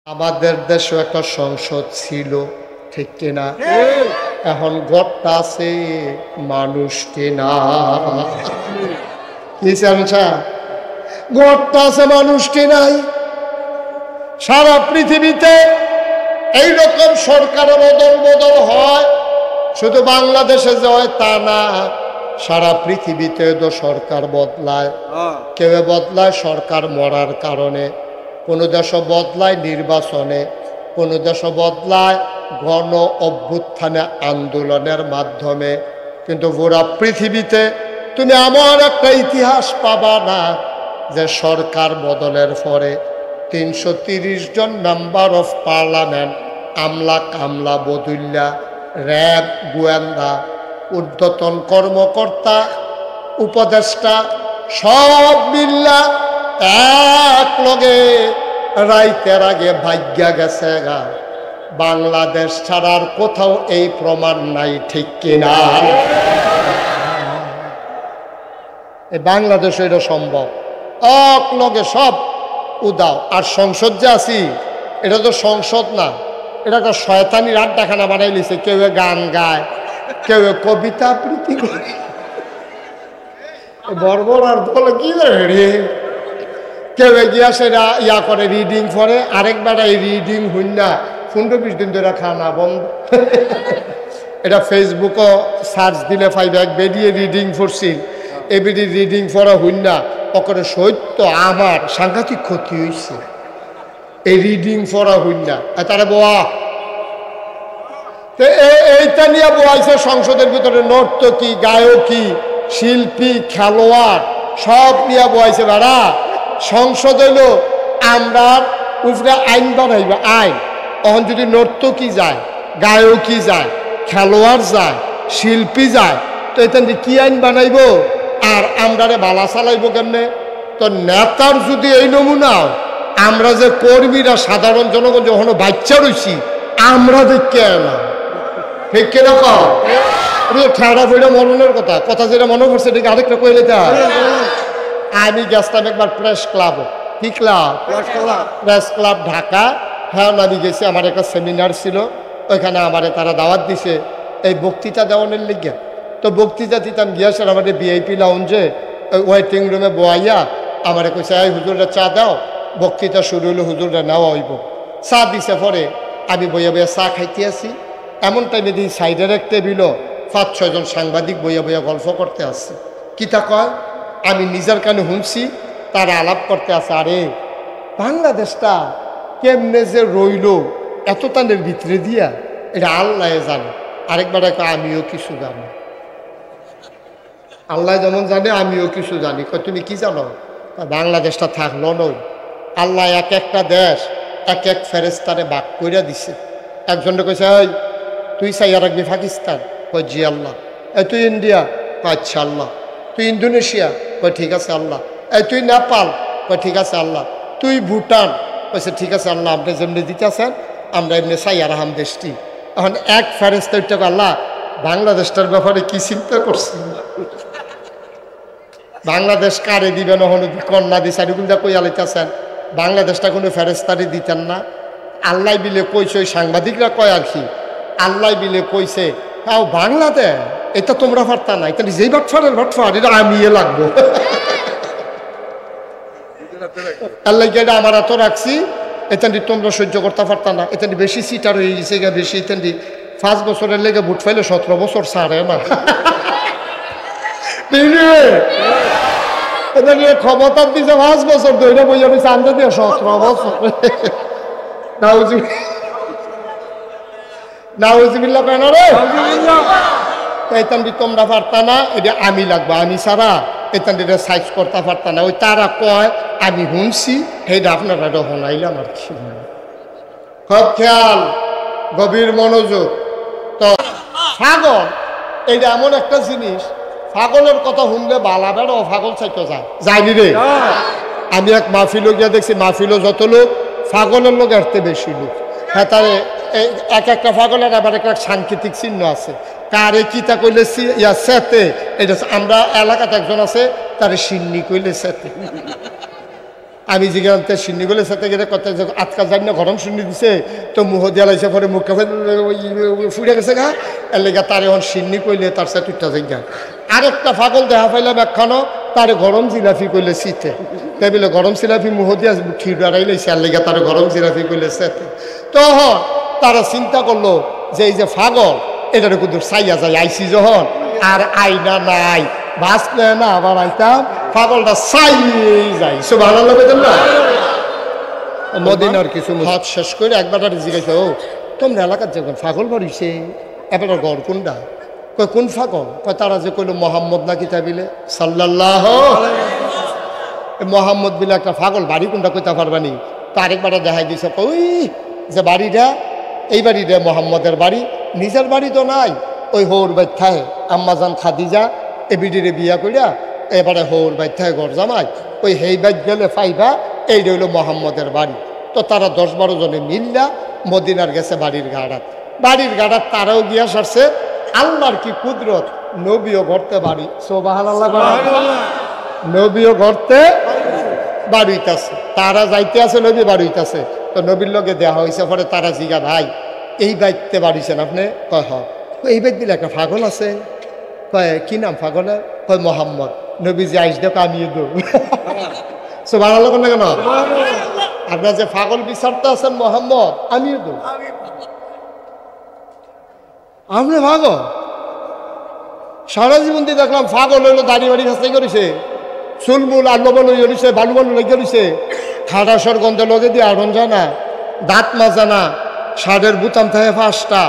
আমাদের দেশে একটা সংসদ ছিল, ঠিক কিনা? এখন ঘরটা আছে, মানুষটি না। কি জানছা? ঘরটা আছে, মানুষটি নাই। সারা পৃথিবীতে এইরকম সরকারের বদল বদল হয়, শুধু বাংলাদেশে যে হয় তা না, সারা পৃথিবীতে তো সরকার বদলায়। কেউ বদলায় সরকার মরার কারণে, কোনো দেশ বদলায় নির্বাচনে, কোনো দেশ বদলায় গণ অভ্যুত্থানে আন্দোলনের মাধ্যমে। কিন্তু পুরা পৃথিবীতে তুমি এমন একটা ইতিহাস পাবা না যে সরকার বদলের পরে 330 জন মেম্বার অফ পার্লামেন্ট, আমলা কামলা বদুল্লা, র্যাব, গোয়েন্দা, ঊর্ধ্বতন কর্মকর্তা, উপদেষ্টা সব মিল্লা এক লগে রাইতের আগে ভাগ্যা গেছে গা। বাংলাদেশ ছাড়ার কোথাও এই প্রমাণ নাই, ঠিক কিনা? এই বাংলাদেশ এটা সম্ভব, এক লগে সব উদাও। আর সংসদ যে আছি, এটা তো সংসদ না, এটা একটা শয়তানি আড্ডাখানা বানাই লিছে। কেউ গান গায়, কেউ কবিতা আবৃত্তি করে, বর্বর আর বলে কি রে, কেউ গিয়া সেটা ইয়া করে, রিডিং করে। আরেকবার এই রিডিং হইন না 15-20 দিন ধরে খানা বন্ধ। এটা ফেসবুকও সার্চ দিলে পাইবে, এক বেরিয়ে রিডিং পড়ছি, এবিডি রিডিং পড়া হইন না ওখানে সত্য আমার সাংঘাতিক ক্ষতি হয়েছে, এই রিডিং পড়া হইন না। তারা বোয়া এইটা নিয়ে বোয়াইছে সংসদের ভিতরে, নর্তকী, গায়কী, শিল্পী, খেলোয়াড় সব নিয়ে বোয়াইছে। বেড়া সংসদ হইল আমরা উপরে আইন বানাইবে, আইন। তখন যদি নর্তকী যায়, গায়কী যায়, খেলোয়াড় যায়, শিল্পী যায়, তো এটা কি আইন বানাইব? আর আমরারে বালা চালাইব কেমনে? তো নেতার যদি এই নমুনাও, আমরা যে কর্মীরা সাধারণ জনগণ যখন বাচ্চা রয়েছি, আমরা দেখে না, ঠিক কিরকম? ঠেড়া ফেড়া মরণের কথা, কথা যেটা মনে করছে এটাকে আরেকটা কইলে তা। আমি গেছিলাম একবার প্রেস ক্লাব। কি ক্লাব? Press club, Dhaka. হ্যাঁ, আমি গেছি, আমার একটা সেমিনার ছিল, ওইখানে আমারে তারা দাওয়াত দিছে এই বক্তৃতা দেওয়ানোর লিগে। তো বক্তৃতা দিতাম গিয়েছে আমাদের ভিআইপি লাউঞ্জে, ওই ওয়েটিং রুমে বয়াইয়া আমারে কইছে, এই হুজুররা চা দাও, বক্তৃতা শুরু হইলো, হুজুররা নেওয়া হইব। চা দিছে, পরে আমি বইয়া বইয়া চা খাইতে আসি। এমন টাইমে দিই সাইডের এক টেবিলও 5-6 জন সাংবাদিক বইয়া বইয়া গল্প করতে আসছে। কিতা কয় আমি নিজের কানে শুনছি, তারা আলাপ করতে আছে, আরে বাংলাদেশটা কেমনে যে রইল এত তানের ভিতরে দিয়া, এটা আল্লাহ জানে। আরেকবার আমিও কিছু জানি, আল্লাহ যেমন জানে আমিও কিছু জানি। তুমি কি জানো? বাংলাদেশটা থাকলো নই, আল্লাহ এক একটা দেশ এক এক ফেরেস্তারে ভাগ কইরা দিছে। একজনটা কইছে, এই তুই চাইয়া রাখবি পাকিস্তান? কই জি আল্লাহ। এই তুই ইন্ডিয়া? আচ্ছা আল্লাহ। তুই ইন্দোনেশিয়া? কই ঠিক আছে আল্লাহ। এই তুই নেপাল? কই ঠিক আছে আল্লাহ। তুই ভুটান? কইছে ঠিক আছে আল্লাহ, আপনি যেমনি দিতেছেন আমরা এমনি চাইয়া রাহাম দেশটি। এখন এক ফেরেস্তা উঠতে আল্লাহ বাংলাদেশটার ব্যাপারে কি চিন্তা করছি, বাংলাদেশ কারে দিবেন, হন কন্যা দিছে এগুলো কই আলাইতেছেন, বাংলাদেশটা কোনো ফেরেস্তারে দিতেন না। আল্লাহ বিলে কইছে, ওই সাংবাদিকরা কয় আর কি, আল্লাহ বিলে কইছে তাও বাংলাদেশ এটা তোমরা পারতা না, এটা যেই বাটফারের বাটফার, এটা আমি লাগবো। আল্লাহ এটা আমার এত রাখছি, এখান তোমরা সহ্য করতে পারতা না, এখান বেশি সিটার হয়ে গেছে, বেশি এখান 5 বছরের লেগে ভোট ফাইলে 17 বছর ছাড়ে না। ক্ষমতার দিছে 5 বছর ধরে বই আমি চান্দা দিয়ে 17 বছর। নাউজুবিল্লাহ কেন রে? এতান্ডি তোমরা পারতা না, এটা আমি লাগবো, আমি ছাড়া এতান্ডিটা সাইজ করতে পারতা না। ওই তারা কয় আমি শুনছি, সেইটা আপনারা এটা শোনাইলাম আর কি। খুব খেয়াল, গভীর মনোযোগ। তো ছাগল এইটা এমন একটা জিনিস, ছাগলের কথা শুনলে বালা বেড়ো ছাগল চাইতে যায়, যায়নি রে? আমি এক মাহফিলও গিয়া দেখছি, মাহফিলও যত লোক, ছাগলের লোক এরতে বেশি লোক। হ্যাঁ, তারে এক একটা ছাগলের আবার একটা সাংকেতিক চিহ্ন আছে, কারে কিতা কইলে ইয়া সেতে, এটা আমরা এলাকাতে একজন আছে তারে সিন্নি কইলে সেতে। আমি যেখানে সিন্নিগুলোর সাথে গেলে কথা আজকাল জানি না গরম শুনি দিছে তো মুহ দিয়া লাগছে পরে মুখ ফুটে গেছে গা এর লেগে তার এখন সিন্নি কইলে তার সাথে টুটটা জায়গা আরেকটা ফাগল দেখা পাইলাম একখানো তার গরম জিলাপি কইলে শীতে তাই বলে গরম জিলাপি মুহ দিয়া খিড় আড়াইলেছে আর লেগে তার গরম জিলাপি কইলে সেতে তখন তারা চিন্তা করলো যে এই যে ফাগল এটার কিন্তু চাইয়া যায় আইসি যখন আর আইনা নাই বাঁচলে না আবার আইতাম পাগলটা চাই যাই সব ভালো লাগে না মদিনার কিছু হাত শেষ করে একবার জিজ্ঞাসা ও তোমরা এলাকার যখন ফাগল বাড়িছে এবার গড় কোনটা কয় কোন ফাগল কয় তারা যে কইল মোহাম্মদ নাকি তাবিলে সাল্লাল্লাহ মোহাম্মদ বিলে একটা ফাগল বাড়ি কোনটা কইতে পারবানি তো আরেকবার দেখাই দিছে ওই যে বাড়িটা এই বাড়িটা মোহাম্মদের বাড়ি নিজের বাড়ি তো নাই ওই হৌর বাইথায় আম্মাজান খাদিজা এ বিডিরে বিয়া কইরা এবারে হৌর বাইথায় ঘর জামাই ওই হেই বাইত গেলে পাইবা এই রইল মোহাম্মদের বাড়ি তো তারা 10-12 জনে মিল্লা মদিনার গেছে বাড়ির গাড়াত তারাও গিয়া সারছে আল্লাহর কি কুদরত নবীও ঘরতে বাড়ি সুবহানাল্লাহ নবীও ঘরতে বাড়িতেছে তারা যাইতে আছে নবী বাড়িতেছে তো নবীর লগে দেওয়া হয়েছে পরে তারা জিগা ভাই এই বাইতে বাড়িছেন আপনি কয় হ এই বাইত দিলে একটা ফাগল আছে কয় কি নাম ফাগলের কয় মোহাম্মদ নবীজি আইস দেখ আমিয়ে দো সুবহানাল্লাহ না কেন আপনার যে ফাগল বিচারতে আছেন মোহাম্মদ আমিয়ে দো আপনি ফাগল সারা জীবন দিয়ে দেখলাম ফাগল হইলো দাড়ি বাড়ি খাস্তাই করেছে চুলমুল আল্লবল হইছে বালুবালু লেগে রয়েছে খাটাসর গন্ধে লগে দিয়ে আড়ন জানা দাঁত মাজানা শার্টের বুতাম থাকে 5টা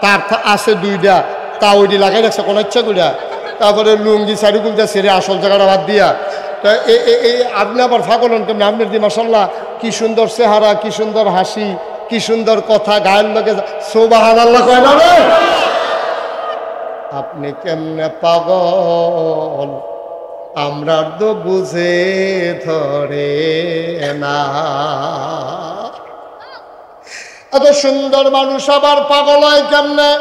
তার আছে 2টা তা ওইটি লাগাই রাখছে কোনো ইচ্ছা করিয়া তারপরে লুঙ্গি চারিকুলটা ছেড়ে আসল জায়গাটা বাদ দিয়া তো এই আপনি আবার ফাগল কেমন আপনার দি মাসাল্লাহ কি সুন্দর চেহারা কি সুন্দর হাসি কি সুন্দর কথা গায়ের লগে সুবহানাল্লাহ কয় না রে আপনি কেমনে পাগল আমরা তো বুঝে ধরে না এত সুন্দর মানুষ আবার পাগল হয় কেমনে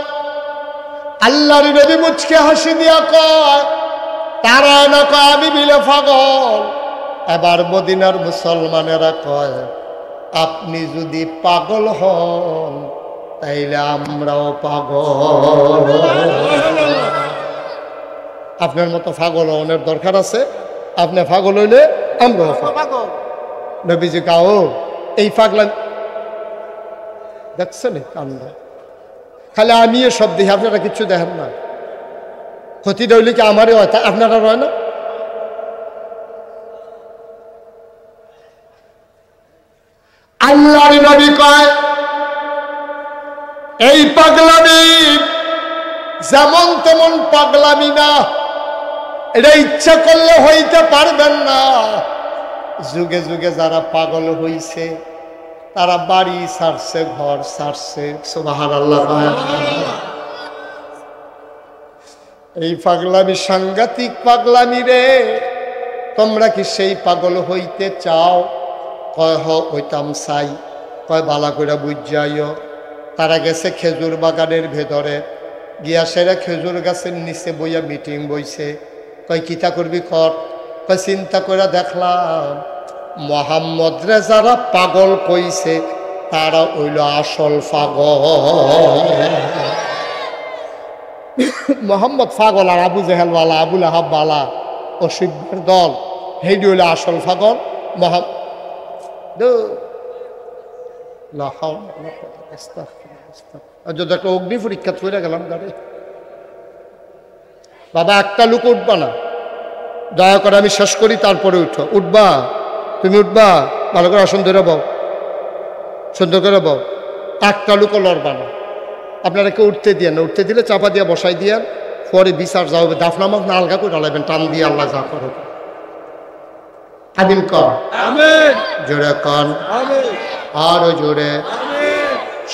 আল্লাহর নবী মুচকে হাসি দিয়া কয় তারা না কয় আমি বিলে পাগল এবার মদিনার মুসলমানেরা কয় আপনি যদি পাগল হন তাইলে আমরাও পাগল আপনার মতো পাগল হওয়ার দরকার আছে আপনি পাগল হইলে আমরাও পাগল নবীজি কাও এই পাগলা দেখছেন কান্দ খালি আমি সব দেখি আপনারা কিচ্ছু দেখেন না ক্ষতি রইলে কি আমারই হয় তা আপনারা রয় না আল্লাহর নবী কয় এই পাগলামি যেমন তেমন পাগলামি না এটা ইচ্ছা করলে হইতে পারবেন না যুগে যুগে যারা পাগল হইছে তারা বাড়ি ছাড়ছে ঘর ছাড়ছে সুবহানাল্লাহ এই পাগলামি সাংঘাতিক পাগলামি রে তোমরা কি সেই পাগল হইতে চাও কয় হইতাম চাই কয় বালা করে বুঝাইও তারা গেছে খেজুর বাগানের ভেতরে গিয়া সেরা খেজুর গাছের নিচে বইয়া মিটিং বইছে কয় কিতা করবি কর কয় চিন্তা করে দেখলাম মোহাম্মদ রে যারা পাগল কইছে তারা হইল আসল পাগল মোহাম্মদ পাগল আর আবু জেহেলওয়ালা আবুল আহাবওয়ালা ও শিবের দল হেডি হইল আসল পাগল যদি একটা অগ্নি পরীক্ষা করে গেলাম গাড়ি বাবা একটা লোক উঠবা না দয়া করে আমি শেষ করি তারপরে উঠো উঠবা তুমি উঠবা ভালো করে আসন ধরে বউ সুন্দর করে বউ একটা লোকও লড়বা না আপনারা কেউ উঠতে দিয়ে না উঠতে দিলে চাপা দিয়ে বসাই দিয়ে পরে বিচার যাও দাফনামাক না আলগা করে আলাইবেন টান দিয়ে আল্লাহ যা করো আমিন কর জোরে কন আরো জোরে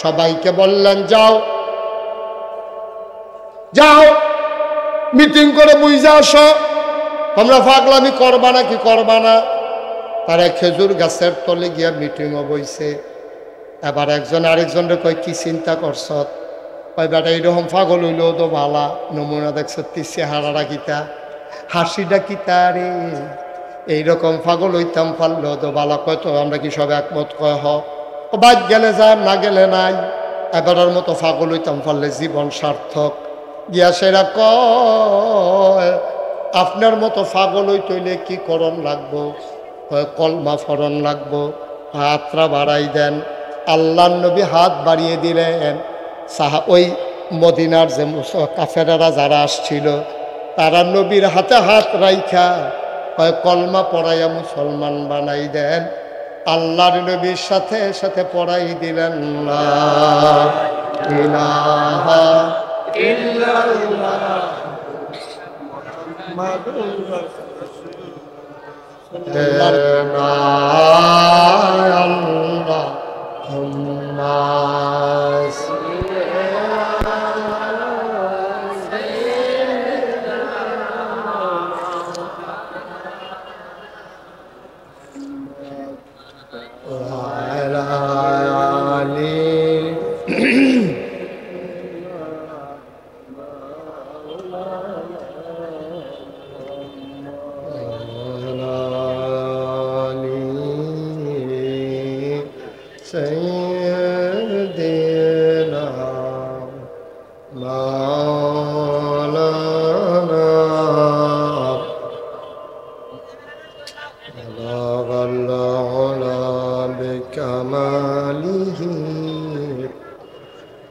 সবাইকে বললেন যাও যাও মিটিং করে বুঝে আসো তোমরা পাগলামি করবা না কি করবা না তারা খেজুর গাছের তলে গিয়া মিটিংও বইছে এবার একজন আরেকজনরে কয় কি চিন্তা করছ কয় বেটা এইরকম পাগল হইলেও তো ভালা নমুনা দেখছ চেহারাটা কিতা হাসিটা কিতা রে এইরকম পাগল হইতাম পারলো তো বালা কয় তো আমরা কি সব একমত কয় ও বাদ গেলে যা না গেলে নাই এবারের মতো পাগল হইতাম পারলে জীবন সার্থক গিয়া সেরা কয় আপনার মতো পাগল হইতে কি করণ লাগবো কলমা ফরণ লাগবো হাতটা বাড়াই দেন আল্লাহ নবী হাত বাড়িয়ে দিলেন ওই মদিনার যে কাফেরারা যারা আসছিল তারা নবীর হাতে হাত রাইখা কলমা পড়াইয়া মুসলমান বানাই দেন আল্লাহর নবীর সাথে সাথে পড়াই দিলেন লা ইলাহা ইল্লাল্লাহ মুহাম্মাদুর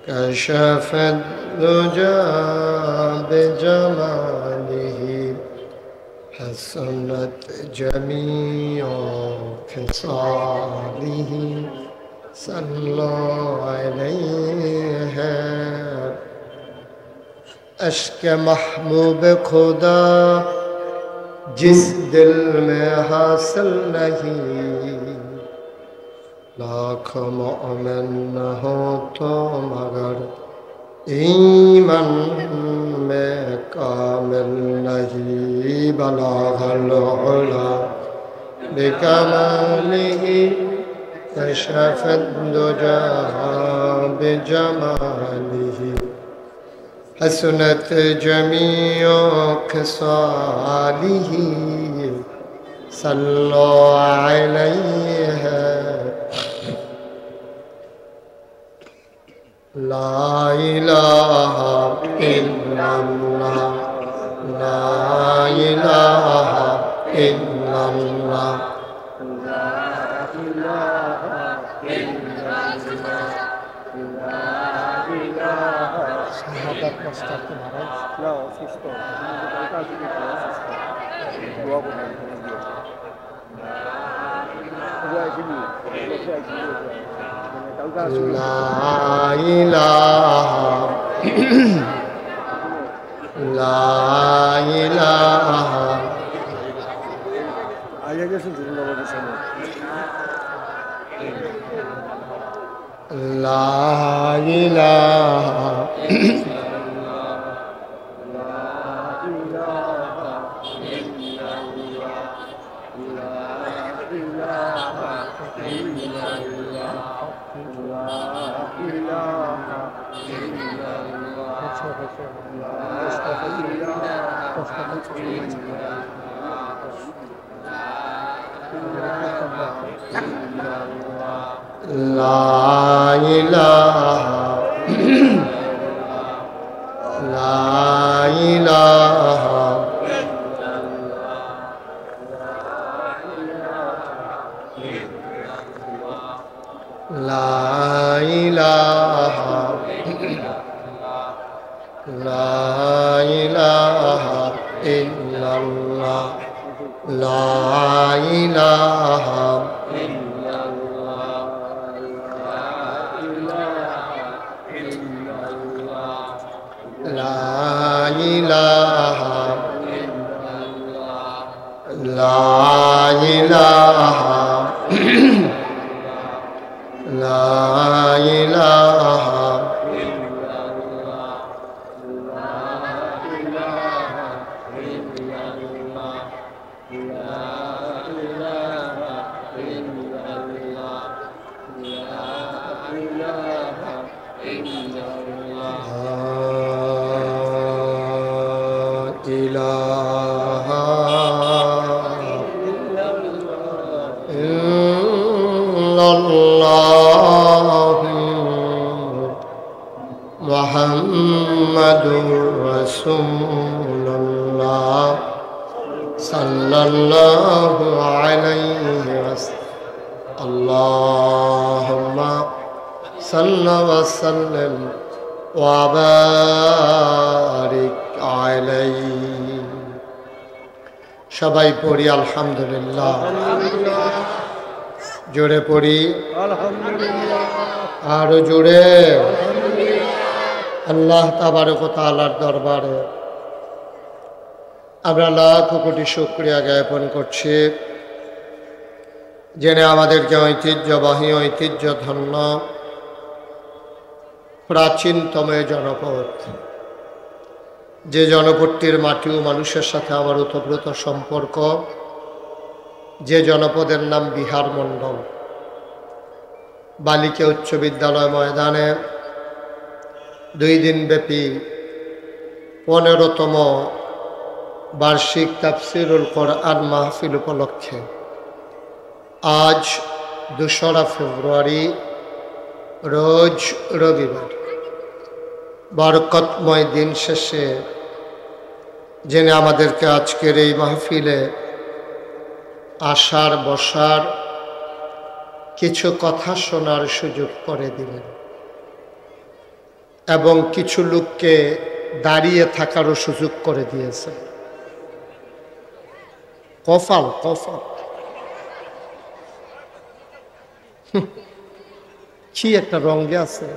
كشف الدجى بجماله حسنت جميع خصاله صلوا عليه اشک محبوب خدا جس دل میں حاصل نہیں لاکھ مومن ہو تو مگر ایمان میں کامل نہیں بلغ العلا بکمالہ کشف الدجى بجمالہ حسنت جميع خصاله صلوا عليه لا إله إلا الله لا إله إلا الله لا إله إلا الله لا إله শাহাদাত মাস্টার তোমার না অসুস্থ কাজ দিতে অসুস্থ দোয়া করবেন লা ইলাহা লা ইলাহা আগে গেছেন জিন্দাবাদের সামনে লা ইলাহা لا إله لا إله لا إله لا إله إلا الله لا إله إلا الله لا إله لا إله لا إله মুহাম্মাদুর রাসূলুল্লাহ সাল্লাল্লাহু আলাইহি ওয়াসাল্লাম। আল্লাহুম্মা সাল্লি ওয়া সাল্লিম ওয়া বারিক আলাইহি। সবাই পড়ি আলহামদুলিল্লাহ। জোরে পড়ি আলহামদুলিল্লাহ। আরো জোরে আল্লাহ তাবারক ওয়া তাআলার দরবারে আমরা লাখ কোটি শুকরিয়া জ্ঞাপন করছি, জেনে আমাদেরকে ঐতিহ্যবাহী ঐতিহ্যধন্য প্রাচীনতম জনপদ, যে জনপদটির মাটি ও মানুষের সাথে আমার ওতপ্রোত সম্পর্ক, যে জনপদের নাম বিহার মণ্ডল, বালিকা উচ্চ বিদ্যালয় ময়দানে 2 দিনব্যাপী 15তম বার্ষিক তাফসিরুল কোরআন মাহফিল উপলক্ষে আজ 2রা ফেব্রুয়ারি রোজ রবিবার বরকতময় দিন শেষে জেনে আমাদেরকে আজকের এই মাহফিলে আসার বসার কিছু কথা শোনার সুযোগ করে দিলেন এবং কিছু লোককে দাঁড়িয়ে থাকারও সুযোগ করে দিয়েছে। কফাল কফাল কি একটা রঙে আছে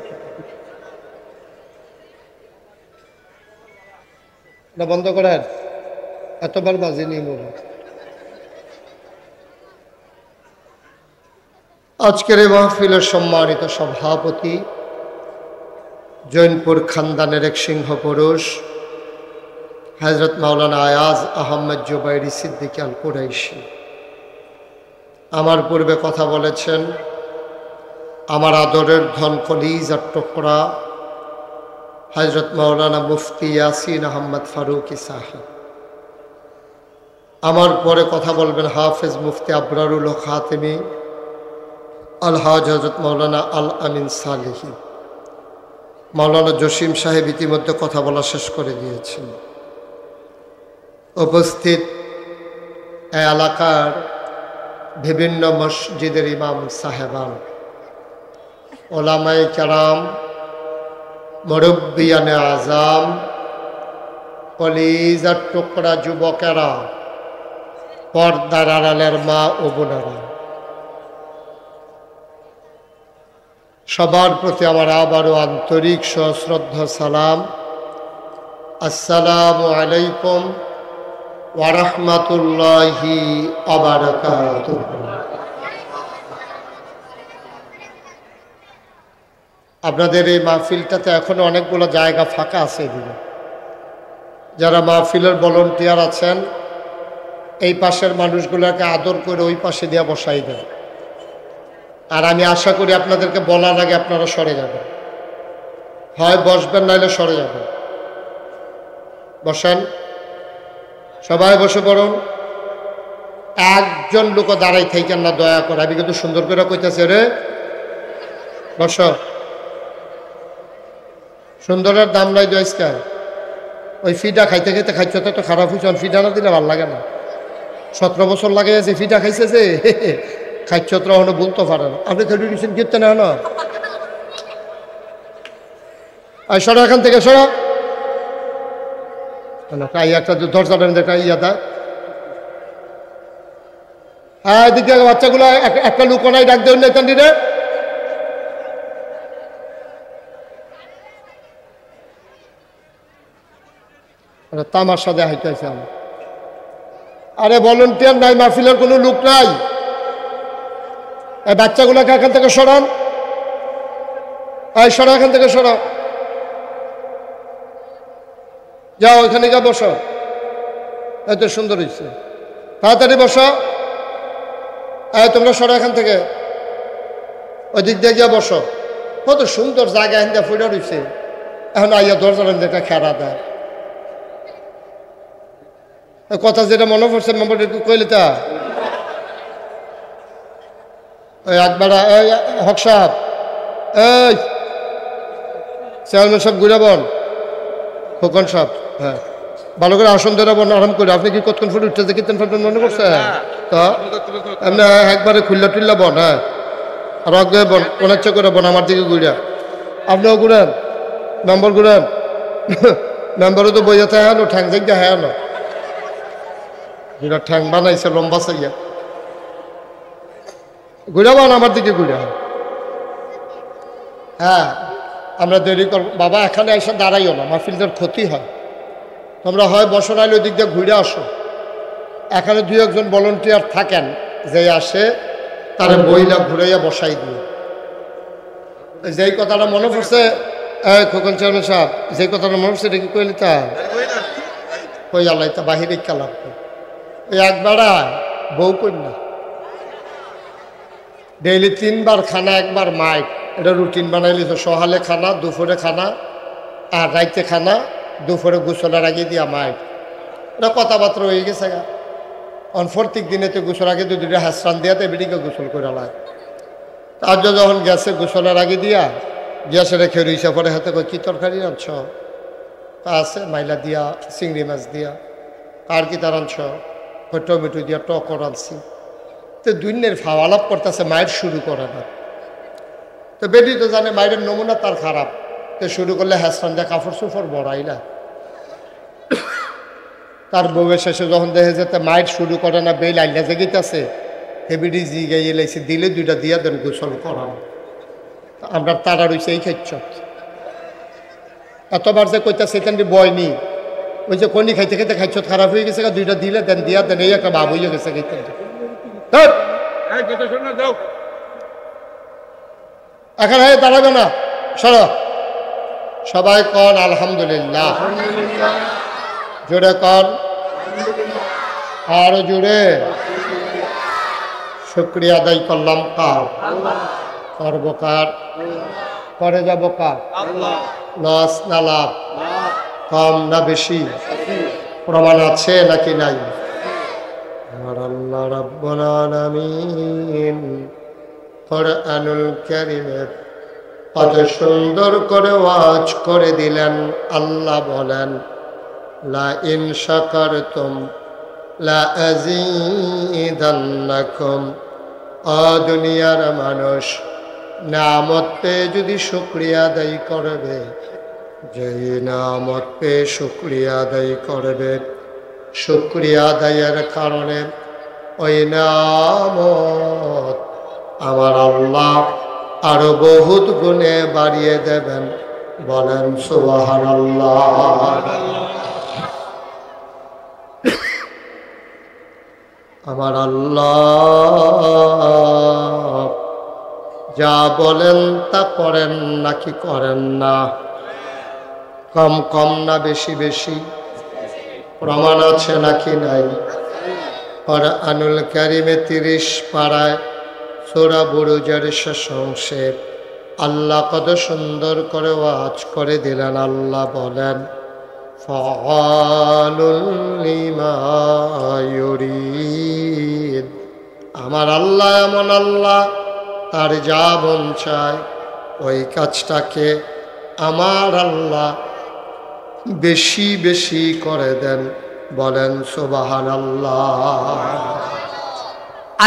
না, বন্ধ করার এতবার বাজিনি মনে। আজকের এই মাহফিলের সম্মানিত সভাপতি, জৈনপুর খানদানের এক সিংহ পুরুষ হযরত মাওলানা আয়াজ আহমদ জুবাইরি সিদ্দিকী আল কুরাইশি, আমার পূর্বে কথা বলেছেন আমার আদরের ধন কলিজার টুকরা হযরত মাওলানা মুফতি ইয়াসিন আহমদ ফারুকী সাহেব, আমার পরে কথা বলবেন হাফেজ মুফতি আবরারুল হক খাতেমি আলহাজ হযরত মাওলানা আল আমিন সালেহী, মাওলানা জসিম সাহেব ইতিমধ্যে কথা বলা শেষ করে দিয়েছেন। উপস্থিত এই এলাকার বিভিন্ন মসজিদের ইমাম সাহেবান, ওলামায়ে কেরাম, মুরব্বিয়ানে আজাম, কলিজার টুকরা যুবকেরা, পর্দার আড়ালের মা ও বোনেরা, সবার প্রতি আমার আবারও আন্তরিক সশ্রদ্ধা সালাম। আসসালামু আলাইকুম ওয়া রাহমাতুল্লাহি ওয়া বারাকাতুহু। আপনাদের এই মাহফিলটাতে এখনো অনেকগুলো জায়গা ফাঁকা আছে। এদিকে যারা মাহফিলের ভলান্টিয়ার আছেন, এই পাশের মানুষগুলোকে আদর করে ওই পাশে দিয়ে বসাই দেন। আর আমি আশা করি আপনাদেরকে বলার আগে আপনারা সরে যাবেন, হয় বসবেন নাইলে সরে যাবেন। বসেন, সবাই বসে পড়ুন। একজন লোক দাঁড়াই থাকেন না দয়া করে, আমি কিন্তু সুন্দর করে কইতেছে রে বস। সুন্দরের দাম নাই দোস্কার, ওই ফিডা খাইতে খাইতে খাইতে তো খারাপ হয়েছে, ফিডা না দিলে ভালো লাগে না। 17 বছর লাগে যে ফিডা খাইছে যে খাইছত্র হলো বলতে পারে না। আপনি খেলে দিচ্ছেন গিরতে না না, আর সরা এখান থেকে সরা একটা দরজা ইয়া দেয়। হ্যাঁ এদিকে বাচ্চাগুলো একটা লুকো নাই, ডাক দেন না রে। তামাশা দেয়া হইতেছে। আরে ভলান্টিয়ার নাই, মাহফিলের কোনো লোক নাই। এই বাচ্চাগুলোকে এখান থেকে সরান, এই সরা এখান থেকে সরা, যাও ওইখানে গিয়ে বসো। এত সুন্দর হয়েছে, তাড়াতাড়ি বসো। এই তোমরা সরা এখান থেকে, ওই দিক দিয়ে গিয়ে বসো। কত সুন্দর জায়গা এখান ফুটে রয়েছে। এখন আইয়া দরজার একটা খেরা দেয়। কথা যেটা মনে পড়ছে নম্বরটা একটু কইলে তা ওই একবার হক সাহেব, এই চেয়ারম্যান সাহেব ঘুরে বন, খোকন সাহেব, হ্যাঁ ভালো করে আসন ধরে বন, আরাম করে। আপনি কি কতক্ষণ ফুট উঠতেছে কীর্তন ফেরতন মনে করছে? তা এমনি একবারে খুললা টুল্লা বন, হ্যাঁ আর আগে বন, অনেকটা করে বন আমার দিকে ঘুরিয়া। আপনিও ঘুরেন, মেম্বার ঘুরেন, মেম্বারও তো বইয়াতে হ্যাঁ নো ঠ্যাং জায়গা হ্যাঁ না, যেটা ঠ্যাং বানাইছে লম্বা চাইয়া ঘুরাবান আমার দিকে ঘুরে। হ্যাঁ আমরা দেরি করব বাবা, এখানে এসে দাঁড়াইও না, মাহফিলটার ক্ষতি হয়। তোমরা হয় বসো, নাইলে ওই দিক দিয়ে ঘুরে আসো। এখানে 2-1 ভলেন্টিয়ার থাকেন, যে আসে তারে বইলা ঘুরাইয়া বসাই দিয়ে। যেই কথাটা মনে পড়ছে, খোকন চেয়ারম্যান সাহেব, যেই কথাটা মনে পড়ছে এটা কি কইলি তা কই আল্লাহ তা বাহিরে কালাম ওই একবারা বউ কন্যা ডেইলি 3 বার খানা, 1 বার মাইক, এটা রুটিন বানাইলি তো। সকালে খানা, দুপুরে খানা, আর রাইতে খানা, দুপুরে গোসলের আগে দিয়া মাইক। এটা কথাবার্তা হয়ে গেছে গা। প্রত্যেক দিনে তো গোসল আগে 2-2টা হাসরান দিয়া তো এবিডিকে গোসল করে লাগে। তার যখন গেছে গোসলের আগে দিয়া গ্যাসে রেখে রইছে, পরে হাতে কই কি তরকারি রাঁধছ? তা আছে মাইলা দিয়া, চিংড়ি মাছ দিয়া। আর কি তার রাঁধছ? টমেটো দিয়া টক রাঁধছি। তো দুনিয়ার ফাওয়ালাপ করতেছে, মায়ের শুরু করে না। তো বেটি তো জানে মায়ের নমুনা তার খারাপ, তো শুরু করলে হ্যাসরান দিয়ে কাপড় চোপড় বড়াই না। তার বউয়ের শেষে যখন দেখে যেতে মায়ের শুরু করে না, বেল আইলা জেগেছে, হেবিডি জি গাইয়ে লাইছে, দিলে 2টা দিয়া দেন গোসল করানো। আমরা তারা রয়েছে এই খাইছ এতবার যে কইতাছে সেখানে বয়নি, ওই যে কনি খাইতে খাইতে খাইছ খারাপ হয়ে গেছে, 2টা দিলে দেন দিয়া দেন, এই একটা ভাব হয়ে গেছে। এখন হ্যাঁ দাঁড়াবে না, সরো সবাই কন আলহামদুলিল্লাহ, জোরে কন আরো জোরে। শুকরিয়া আদায় করলাম কার? করব কার? করে যাব কার? লস না লাভ? কম না বেশি? প্রমাণ আছে নাকি নাই? আমার আল্লাহ রাব্বুল আলামিন কুরআনুল কারীমে কত সুন্দর করে ওয়াজ করে দিলেন। আল্লাহ বলেন লা ইন শাকারতুম লা আযীদান্নাকুম। দুনিয়ার মানুষ নামত পেয়ে যদি শুকরিয়া আদায় করবে, যেই নামত পেয়ে শুকরিয়া আদায় করবে, শুকরিয়া আদায়ের কারণে ওই নামত আমার আল্লাহ আরো বহুত গুণে বাড়িয়ে দেবেন। বলেন সুবহানাল্লাহ। আমার আল্লাহ যা বলেন তা করেন নাকি করেন না? কম কম না বেশি বেশি? প্রমাণ আছে নাকি নাই? কুরআনুল কারীমে 30 পারায় সূরা বুরুজের শেষ অংশে আল্লাহ কত সুন্দর করে ওয়াজ করে দিলেন। আল্লাহ বলেন ফাআলুল লিমা ইউরিদ। আমার আল্লাহ এমন আল্লাহ, তার যা মন চায় ওই কাজটাকে আমার আল্লাহ বেশি বেশি করে দেন। বলেন সুবহানাল্লাহ।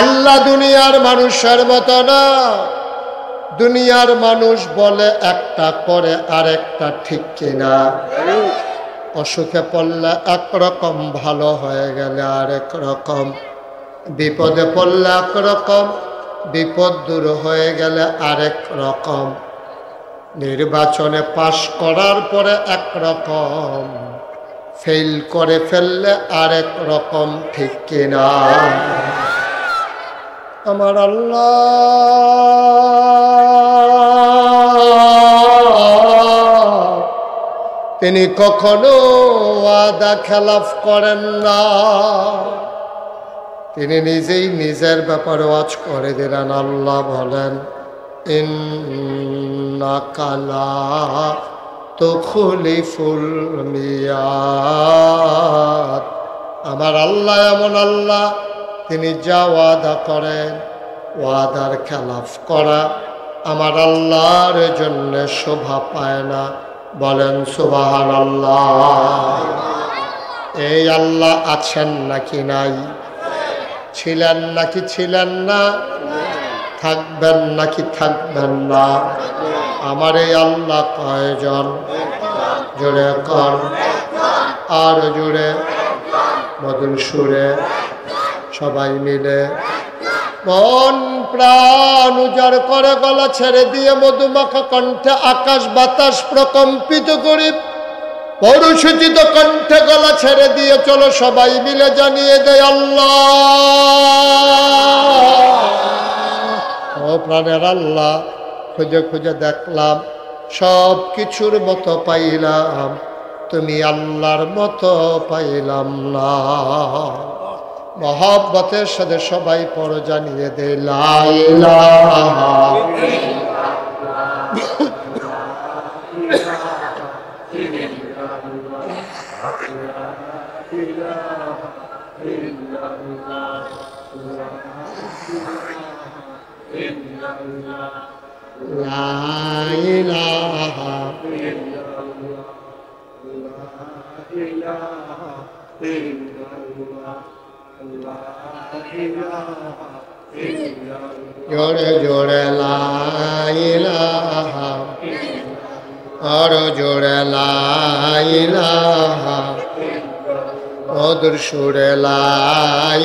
আল্লাহ দুনিয়ার মানুষের মতো না। দুনিয়ার মানুষ বলে একটা করে আরেকটা, ঠিক কিনা? অসুখে পড়লে একরকম, ভালো হয়ে গেলে আরেক রকম, বিপদে পড়লে একরকম, বিপদ দূর হয়ে গেলে আরেক রকম, নির্বাচনে পাশ করার পরে একরকম, ফেল করে ফেললে আরেক রকম, ঠিক কিনা? আমার আল্লাহ তিনি কখনো ওয়াদা খেলাফ করেন না। তিনি নিজেই নিজের ব্যাপারে ওয়াজ করে দিলেন। আল্লাহ বলেন ইন্নাকা লা তুখলিফুল মিয়াদ। আমার আল্লাহ এমন আল্লাহ, তিনি যা ওয়াদা করেন, ওয়াদার খেলাফ করা আমার আল্লাহর জন্য শোভা পায় না, বলেন সুবহানাল্লাহ। এই আল্লাহ আছেন নাকি নাই? ছিলেন নাকি ছিলেন না? থাকবেন নাকি থাকবেন না? আমার এই আল্লাহ কয়জন? জোরে কর, আর জোরে, মধুর সুরে সবাই মিলে মন প্রাণ উজাড় করে গলা ছেড়ে দিয়ে মধুমাখা কণ্ঠে আকাশ বাতাস প্রকম্পিত করে পরিসূচিত কণ্ঠে গলা ছেড়ে দিয়ে চলো সবাই মিলে জানিয়ে দেয় আল্লাহ। ও প্রাণের আল্লাহ, খুঁজে খুঁজে দেখলাম সব কিছুর মতো পাইলাম, তুমি আল্লাহর মতো পাইলাম না। মহব্বতের সাথে সবাই পড়ো, জানিয়ে দে লা ইলাহা লা ইলাহা জোরে জোরে লা ইলাহা, আরো জোরে লা ইলাহা, মধুর সুরে লা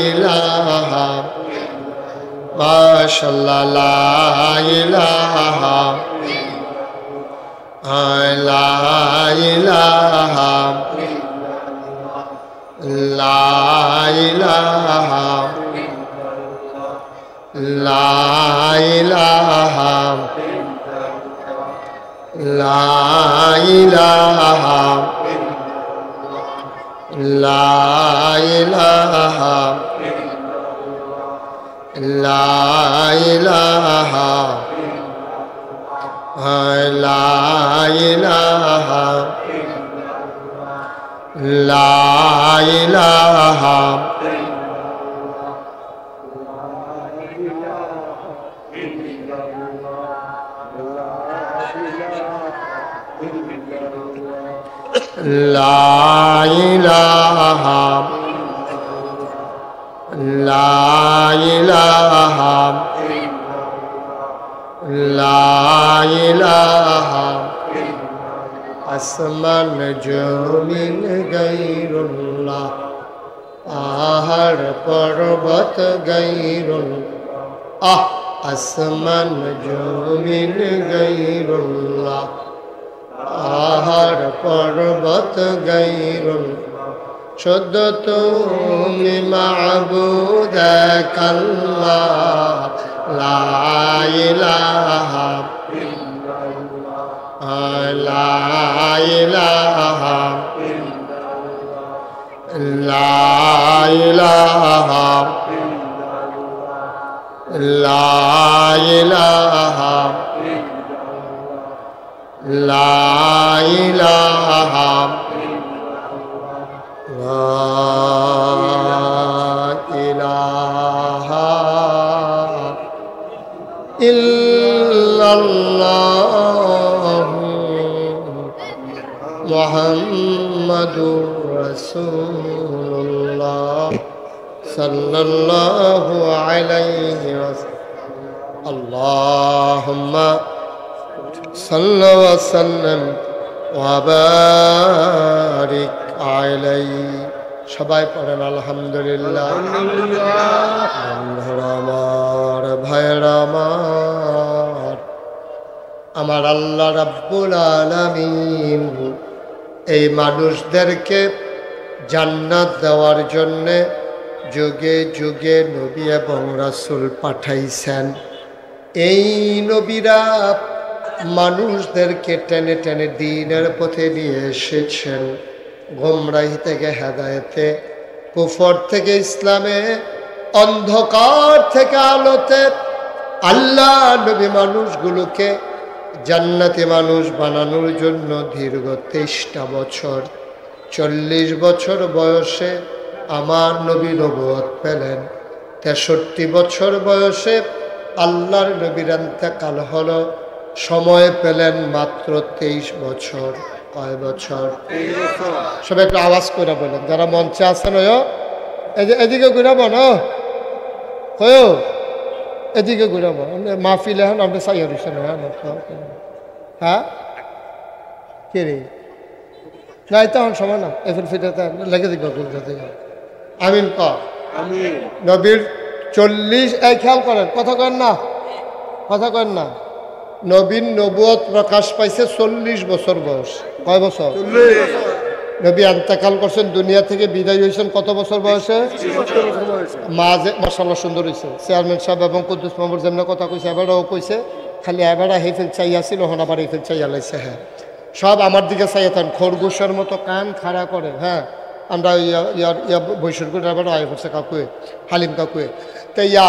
ইলাহা, মাশাআল্লাহ লা ইলাহা, লা ইলাহা, লা ইলাহা, লা ইলাহা, লা ইলাহা, লা ইলাহা, লা ইলাহা, লা ইলাহা, লা ইলাহা, লা ইলাহা, লা ইলাহা, লা ইলাহা, আসমান জমিন গায়রুল্লাহ, পাহাড় পর্বত গায়রুল্লাহ, আসমান জমিন গায়রুল্লাহ, পাহাড় পর্বত গায়রুল্লাহ, শুদ্ধ তুমি মাবুদ এক আল্লাহ, লা ইলাহা, লা ইলাহা, লা ইলাহা, লা ইলাহা, লা ইলাহা, ইল্লাল্লাহ মুহাম্মাদুর রাসূলুল্লাহ সাল্লাল্লাহু আলাইহি ওয়াসাল্লাম। আল্লাহুম্মা সাল্লি ওয়া সাল্লিম ওয়া বারিক আলাইহি। সবাই পড়েন আলহামদুলিল্লাহ। বন্ধুরা আমার, ভাইরা আমার, আমার আল্লাহ রাব্বুল আলামিন এই মানুষদেরকে জান্নাত দেওয়ার জন্যে যুগে যুগে নবী এবং রাসূল পাঠাইছেন। এই নবীরা মানুষদেরকে টেনে টেনে দ্বীনের পথে নিয়ে এসেছেন, গোমরাহি থেকে হেদায়েতে, কুফর থেকে ইসলামে, অন্ধকার থেকে আলোতে। আল্লাহ নবী মানুষগুলোকে জান্নাতি মানুষ বানানোর জন্য দীর্ঘ 23টা বছর, 40 বছর বয়সে আমার নবী নবুয়ত পেলেন। 63 বছর বয়সে আল্লাহর নবীর ইন্তেকাল হলো। সময় পেলেন মাত্র 23 বছর। কয় বছর? সবাই একটু আওয়াজ করে বলেন, যারা মঞ্চে আছেন এদিকে ঘুরাবো না, হয়েও এদিকে ঘুরাবো মাহফিলে হন আপনি চাই হরিছেন। হ্যাঁ কে রে না তখন সময় না এফেল ফিটাতে লেগে দিক আমিন ক নবীর 40 এই খেয়াল করেন কথা কেন না, কথা কেন না। নবীন নবুয়ত প্রকাশ পাইছে 40 বছর বয়স। কয় বছর? নবী ইন্তেকাল করছেন, দুনিয়া থেকে বিদায় হয়েছেন কত বছর বয়সে? মাঝে মাশাআল্লাহ সুন্দর হয়েছে। চেয়ারম্যান সাহেব এবং কুদ্দুস মামুর যেমন কথা কইছে এবারও কইছে, খালি এবারে হেফেল চাইয়াছিল, হন আবার হেফেল চাইয়া লাইছে। হ্যাঁ সব আমার দিকে চাইয়াতেন, খরগোশের মতো কান খাড়া করে। হ্যাঁ আমরা ইয়া বৈশর করে এবার আয় করছে কাকুয়ে, হালিম কাকুয়ে। তো ইয়া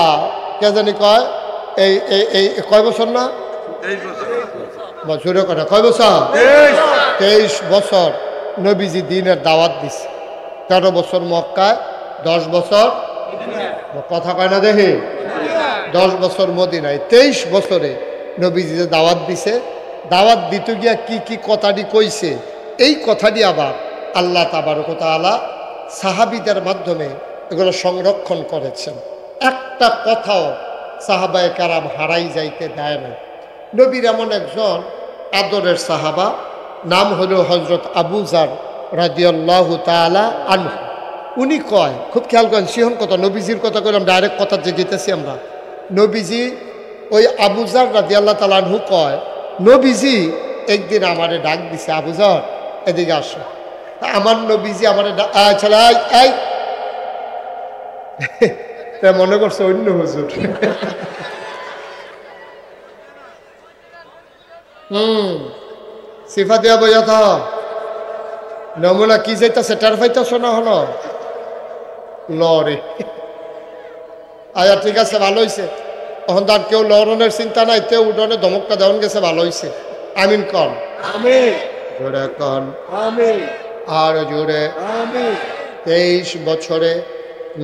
কে জানি কয় এই এই কয় বছর না বছরের কথা, কয় বছর? 23 বছর নবীজি দিনের দাওয়াত দিছে। 13 বছর মক্কায়, 10 বছর কথা কয় না দেখি, 10 বছর মদিনায়, 23 বছরে নবীজি যে দাওয়াত দিছে, দাওয়াত দিতে গিয়া কি কি কথাটি কইছে, এই কথাটি আবার আল্লাহ তাবারক ওয়া তাআলা সাহাবীদের মাধ্যমে এগুলো সংরক্ষণ করেছেন। একটা কথাও সাহাবায়ে কেরাম হারাই যাইতে দেয় না। নবীর এমন একজন আদরের সাহাবা, নাম হলো হজরত আবু যার রাদিয়াল্লাহু তাআলা আনহু। উনি কয়, খুব খেয়াল করেন, সিহন কথা নবীজির কথা কইলাম, ডাইরেক্ট কথা যে যেতেছি আমরা। নবীজি ওই আবু যার রাদিয়াল্লাহু তাআলা আনহু কয়, নবীজি একদিন আমারে ডাক দিছে, আবু যার এদিকে আসো। আমার নবীজি আমারে ছেলে এই মনে করছে অন্য হুজুর। সিফা দিয়া বইয়া থ নমুনা কি যাইতেছে টের পাইতেছ না হলো লরে। আয়া ঠিক আছে ভালো হয়েছে, তখন তার কেউ লড়নের চিন্তা নাই, কেউ উঠনে ধমকটা দেওয়ান গেছে, ভালো হয়েছে। আমিন কন, জোরে কন আর জোরে। 23 বছরে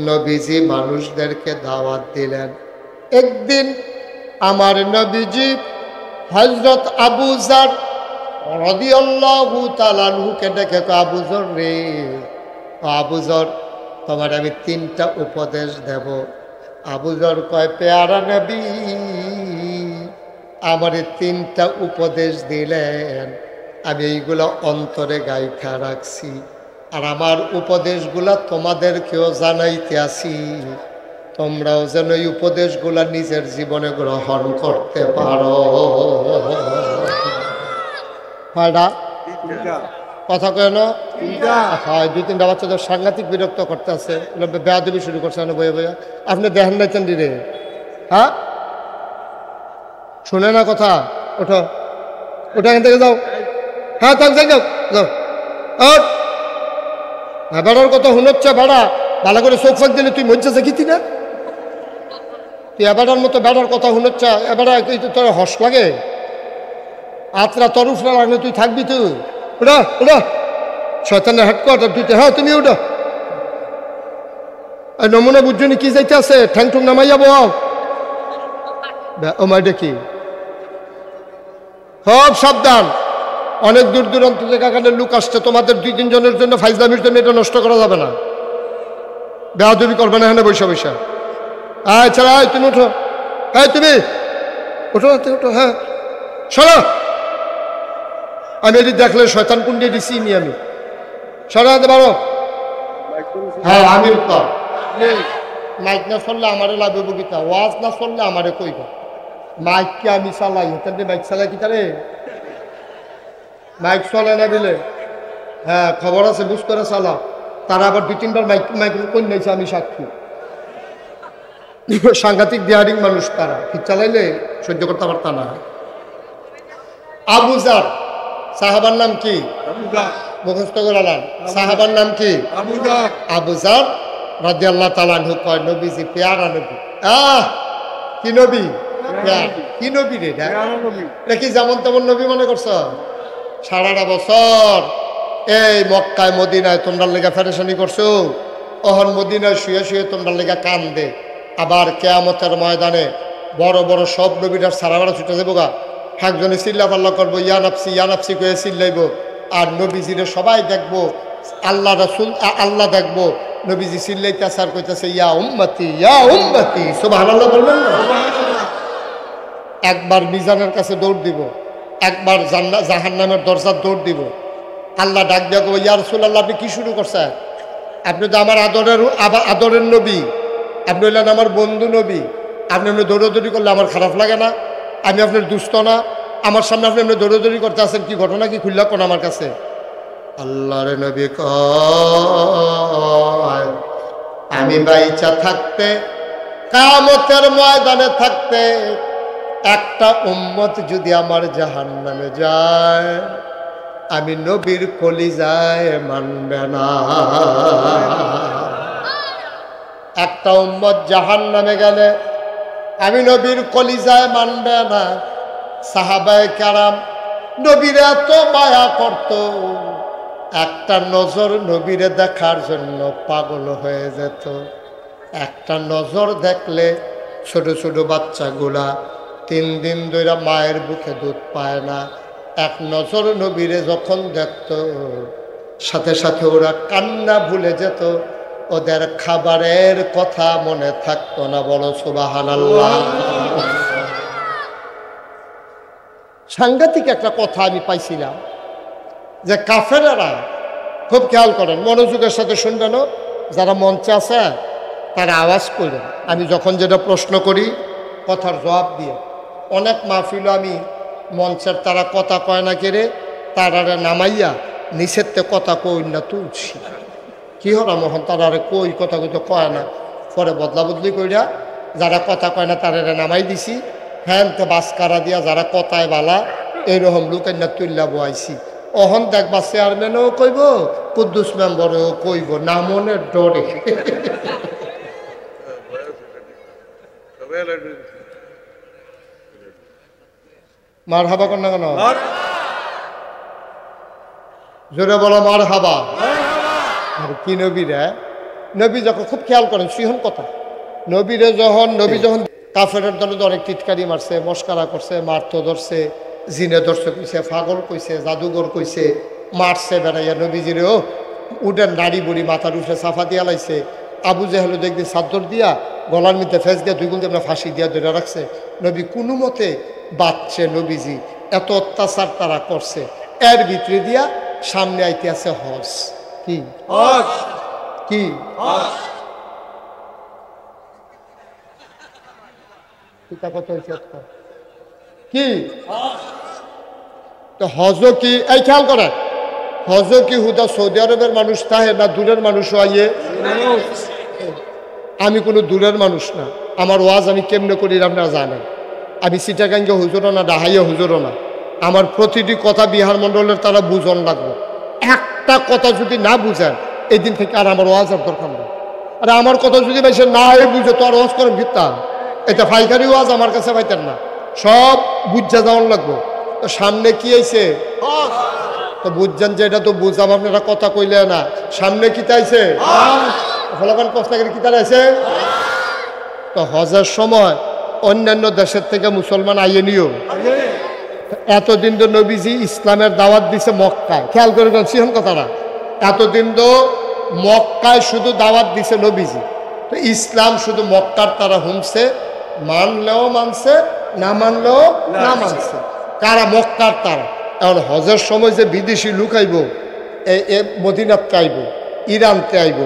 নবীজি মানুষদেরকে দাওয়াত দিলেন। একদিন আমার নবীজি হযরত আবু যার রাদিয়াল্লাহু তাআলা আনহুকে ডেকে কয়, আবু যর রে, আবু যর তোমার আমি 3টা উপদেশ দেব। আবু যর কয়, পেয়ারা নবী আমারে 3টা উপদেশ দিলেন, আমি এইগুলো অন্তরে গাইখা রাখছি, আর আমার উপদেশগুলা তোমাদেরকেও জানাইতে আসি, তোমরাও যেন এই উপদেশগুলা নিজের জীবনে গ্রহণ করতে পারো। কথা কেন হয় 2-3টা বাচ্চাদের সাংঘাতিক বিরক্ত করতে আছে, বেয়াদবি শুরু করছে না বইয়া বইয়া। আপনি দেখেন নাই চান্দি রে? হ্যাঁ শুনে না কথা, ওঠো ওঠো এখান থেকে যাও। হ্যাঁ থাক যাও যাও। বেড়ার কথা শুনোচ্ছে, বেড়া ভালো করে চোখ ফাঁক দিলে তুই মজ্জা জাগিতি না? তুই এবারের মতো বেড়ার কথা শুনোচ্ছে, এবারে তোর হস লাগে, আত্রা তোর উফরা লাগলে তুই থাকবি? তুই ওটা ওটা শয়তানের হেডকোয়ার্টার তুই। হ্যাঁ তুমি ওটা নমুনা বুঝছনি কি যাইতে আছে, ঠ্যাং ঠুং নামাই যাবো। ও মাইটা কি সব সাবধান, অনেক দূর দূরান্ত থেকে এখানে লোক আসছে, তোমাদের 2-3 জনের জন্য ফাইজলামির জন্য এটা নষ্ট করা যাবে না, বেয়াদবি করবে না এখানে বৈশা বৈশা। আচ্ছা তুমি ওঠো, হ্যাঁ তুমি ওঠো ওঠো, হ্যাঁ সরো। আমি এটি দেখলে শয়তান কুন্ডে দিছি নি আমি, সরাতে পারো? হ্যাঁ আমি মাইক না চললে আমারে লাগবে বগিতা, ওয়াজ না চললে আমারে কইব। মাইককে আমি চালাই, হেতার মাইক চালাই কি তারে মাইক চলে না দিলে? হ্যাঁ খবর আছে, বুঝ করে চালাও। তারা আবার 2-3বার মাইক মাইক কই নাইছে, আমি সাক্ষী। সাংঘাতিক বিহারিং মানুষ তারা, কি চালাইলে সহ্য করতে পারত না। আবু যার সাহাবার নাম কি? মুখস্থ করালাম, সাহাবার নাম কি? আবু যার রাদিয়াল্লাহু তাআলা আনহু কয়, নবীজি পেয়ারা নবী। কি নবী? কি নবী রে? এটা কি যেমন তেমন নবী মনে করছ? সারাটা বছর এই মক্কায় মদিনায় তোমরা লেগা ফেরেশানি করছো, অহন মদিনায় শুয়ে শুয়ে তোমরা লেগা কান্দে। আবার কিয়ামতের ময়দানে বড় বড় সব নবীরা সারা বেড়া ছুটে যাবো গা, একজনে চিল্লা পাল্লা করবো, ইয়া নাফসি কয়ে চিল্লাইব, আর নবীজিরে সবাই দেখবো, আল্লাহ রাসূল আল্লাহ দেখবো, নবীজি চিল্লাইতেছে আর কইতেছে ইয়া উম্মতি সুবহানাল্লাহ বলবেন না? একবার মিজানের কাছে দৌড় দিব, একবার জাহান্নামের দরজার দৌড় দিব। আল্লাহ ডাক দেখো ইয়া রাসূলুল্লাহ আপনি কি শুরু করছেন? আপনি তো আমার আদরের নবী, আপনি হইলেন আমার বন্ধু নবী, আপনি এমনি দৌড়াদৌড়ি করলে আমার খারাপ লাগে না? আমি আপনার দুস্থ না? আমার সামনে আপনি এমনি দৌড়াদৌড়ি করতে আসেন, কি ঘটনা কি খুললা কোন আমার কাছে? আল্লাহর নবী কয় আমি বাইচা থাকতে, কিয়ামতের ময়দানে থাকতে একটা উম্মত যদি আমার জাহান্নামে যায়, আমি নবীর কলিজায় মানবে না। একটা উম্মত জাহান্নামে গেলে আমি নবীর কলিজায় মানবে না। সাহাবায়ে কেরাম নবীর এত মায়া করত, একটা নজর নবীরে দেখার জন্য পাগল হয়ে যেত। একটা নজর দেখলে ছোট ছোট বাচ্চাগুলা 3 দিন ধরে মায়ের বুকে দুধ পায় না, এক নজর নবীরে যখন দেখত সাথে সাথে ওরা কান্না ভুলে যেত, ওদের খাবারের কথা মনে থাকতো না। বলো সুবহানাল্লাহ। সাংঘাতিক একটা কথা আমি পাইছিলাম যে কাফেরেরা, খুব খেয়াল করেন, মনোযোগের সাথে শুনবেন, যারা মঞ্চে আছে তারা আওয়াজ করেন। আমি যখন যেটা প্রশ্ন করি কথার জবাব দিয়ে, অনেক মাহফিল আমি মঞ্চের তারা কথা কয় না কেড়ে তারারে নামাইয়া নিষেধতে কথা কই না তুলছি, কি হরা মোহন তারারে কই কথা কইতে কয় না, পরে বদলা বদলি কইরা যারা কথা কয় না তারারে নামাই দিছি, হ্যানতে বাসকারা দিয়া যারা কথায় বালা এইরকম লোকের না তুল্লা বয়াইছি। অহন দেখবা চেয়ারম্যানও কইব, কুদ্দুস মেম্বরেও কইব, না মনের ডরে। মার হাবা কর না কেন? জোরে বলো মার হাবা। আর কি নবীরা, নবী যখন, খুব খেয়াল করেন সিহন কথা, নবী যখন কাফেরের দলে অনেক টিটকারি মারছে, মস্কারা করছে, মারতো ধরছে, জিনে ধরছে কইছে, পাগল কইছে, জাদুঘর কইছে, মারছে বেড়াইয়া নবীজিরেও উডেন নাড়ি বুড়ি মাথার উঠে সাফা দিয়া লাইছে। আবু জেহেল দেখবি চাদর দিয়া গলার মধ্যে ফেস দিয়া 2 গুণ আমরা ফাঁসি দিয়া ধরে রাখছে। নবী কোনো মতে বাঁচছে, নবীজি এত অত্যাচার তারা করছে। এর ভিতরে দিয়া সামনে আইতে আছে হজ। কি হজ? কি হজ? কি তো হজ কি? এই খেয়াল করেন, হজ কি হুদা সৌদি আরবের মানুষ তাহে না দূরের মানুষও আইয়ে? আমি কোনো দূরের মানুষ না, আমার ওয়াজ আমি কেমনে করি আপনারা জানেন। আমি চিটাগাঙ্গে হুজুরও না, ডাহাইয়া হুজুরও না। আমার প্রতিটি কথা বিহার মণ্ডলের তারা বুঝন লাগবে। একটা কথা যদি না বুঝেন এই দিন থেকে আর আমার ওয়াজের দরকার নেই। আরে আমার কথা যদি বেশি না বুঝে তো আর ওয়াজ করেন ভিত্তা, এটা ফাইকারি ওয়াজ আমার কাছে পাইতেন না, সব বুঝা যাওয়ার লাগবো। তো সামনে কি আইছে? তো বুঝছেন যে এটা তো বুঝাম, আপনারা কথা কইলে না। সামনে কি চাইছে? ফলাফল প্রশ্নকারী কি তারা আছে? তো হজের সময় অন্যান্য দেশের থেকে মুসলমান আইয়ে নিও। এতদিন তো নবীজি ইসলামের দাওয়াত দিছে মক্কায়, খেয়াল করে সিহন কথাটা। এতদিন তো মক্কায় শুধু দাওয়াত দিছে নবীজি, তো ইসলাম শুধু মক্কার তারা হুমছে, মানলেও মানছে, না মানলেও না মানছে। কারা? মক্কার তারা। এখন হজের সময় যে বিদেশি লোক আইব, মদিনাতে আইব, ইরানতে আইব,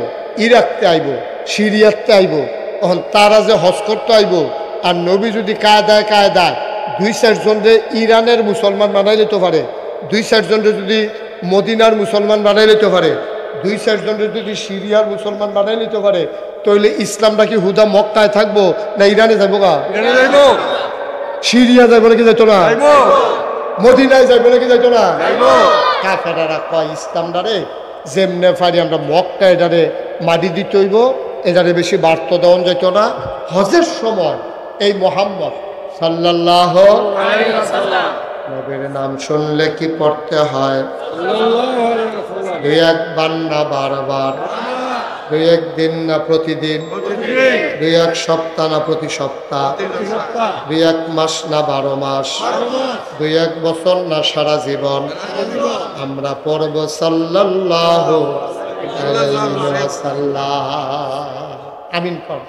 ইরাকতে আইব, সিরিয়াতে আইব, তখন তারা যে হজ করতে আইব, আর নবী যদি কায়দায় 2-4 জনরে ইরানের মুসলমান বানাই নিতে পারে, 2-4 জনরে যদি মদিনার মুসলমান বানাই নিতে পারে, 2-4 জনরে যদি সিরিয়ার মুসলমান বানাই নিতে পারে, তাহলে ইসলামটা কি হুদা মক্কায় থাকবো না ইরানে যাবো? সিরিয়া যাইব নাকি যাইতো না? মদিনায় যাইব নাকি যাইতো না? কাফেরেরা কয় ইসলামটারে যেমনে পারি আমরা মক্কা এটারে মাটি দিতে হইব, এটারে বেশি বার্তা দেওয়া যাইত না। হজের সময় এই মুহাম্মদ সাল্লাল্লাহু আলাইহি ওয়াসাল্লাম নবীর নাম শুনলে কি পড়তে হয়? একবার না বারবার, 2-1 দিন না প্রতিদিন, দুই এক সপ্তাহ না প্রতি সপ্তাহ, দুই এক মাস না 12 মাস, দুই এক বছর না সারা জীবন আমরা পড়ব সাল্লাল্লাহু আলাইহি ওয়াসাল্লাম। আমিন কর,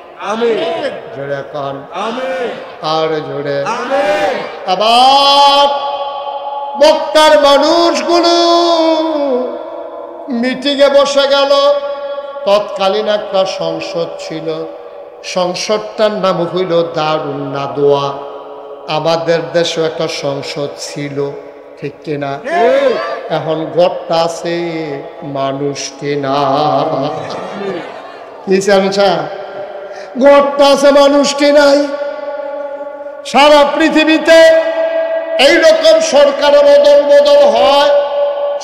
জোরে কন, আর জোরে। আবার মক্কার মানুষগুলো মিটিংয়ে বসে গেল। তৎকালীন একটা সংসদ ছিল, সংসদটার নাম হইল দারুন নাদওয়া। আমাদের দেশে একটা সংসদ ছিল, ঠিক কিনা? এখন ঘরটা আছে, মানুষটি না। কি জানছা? ঘরটা আছে, মানুষটি নাই। সারা পৃথিবীতে এইরকম সরকারের বদল বদল হয়,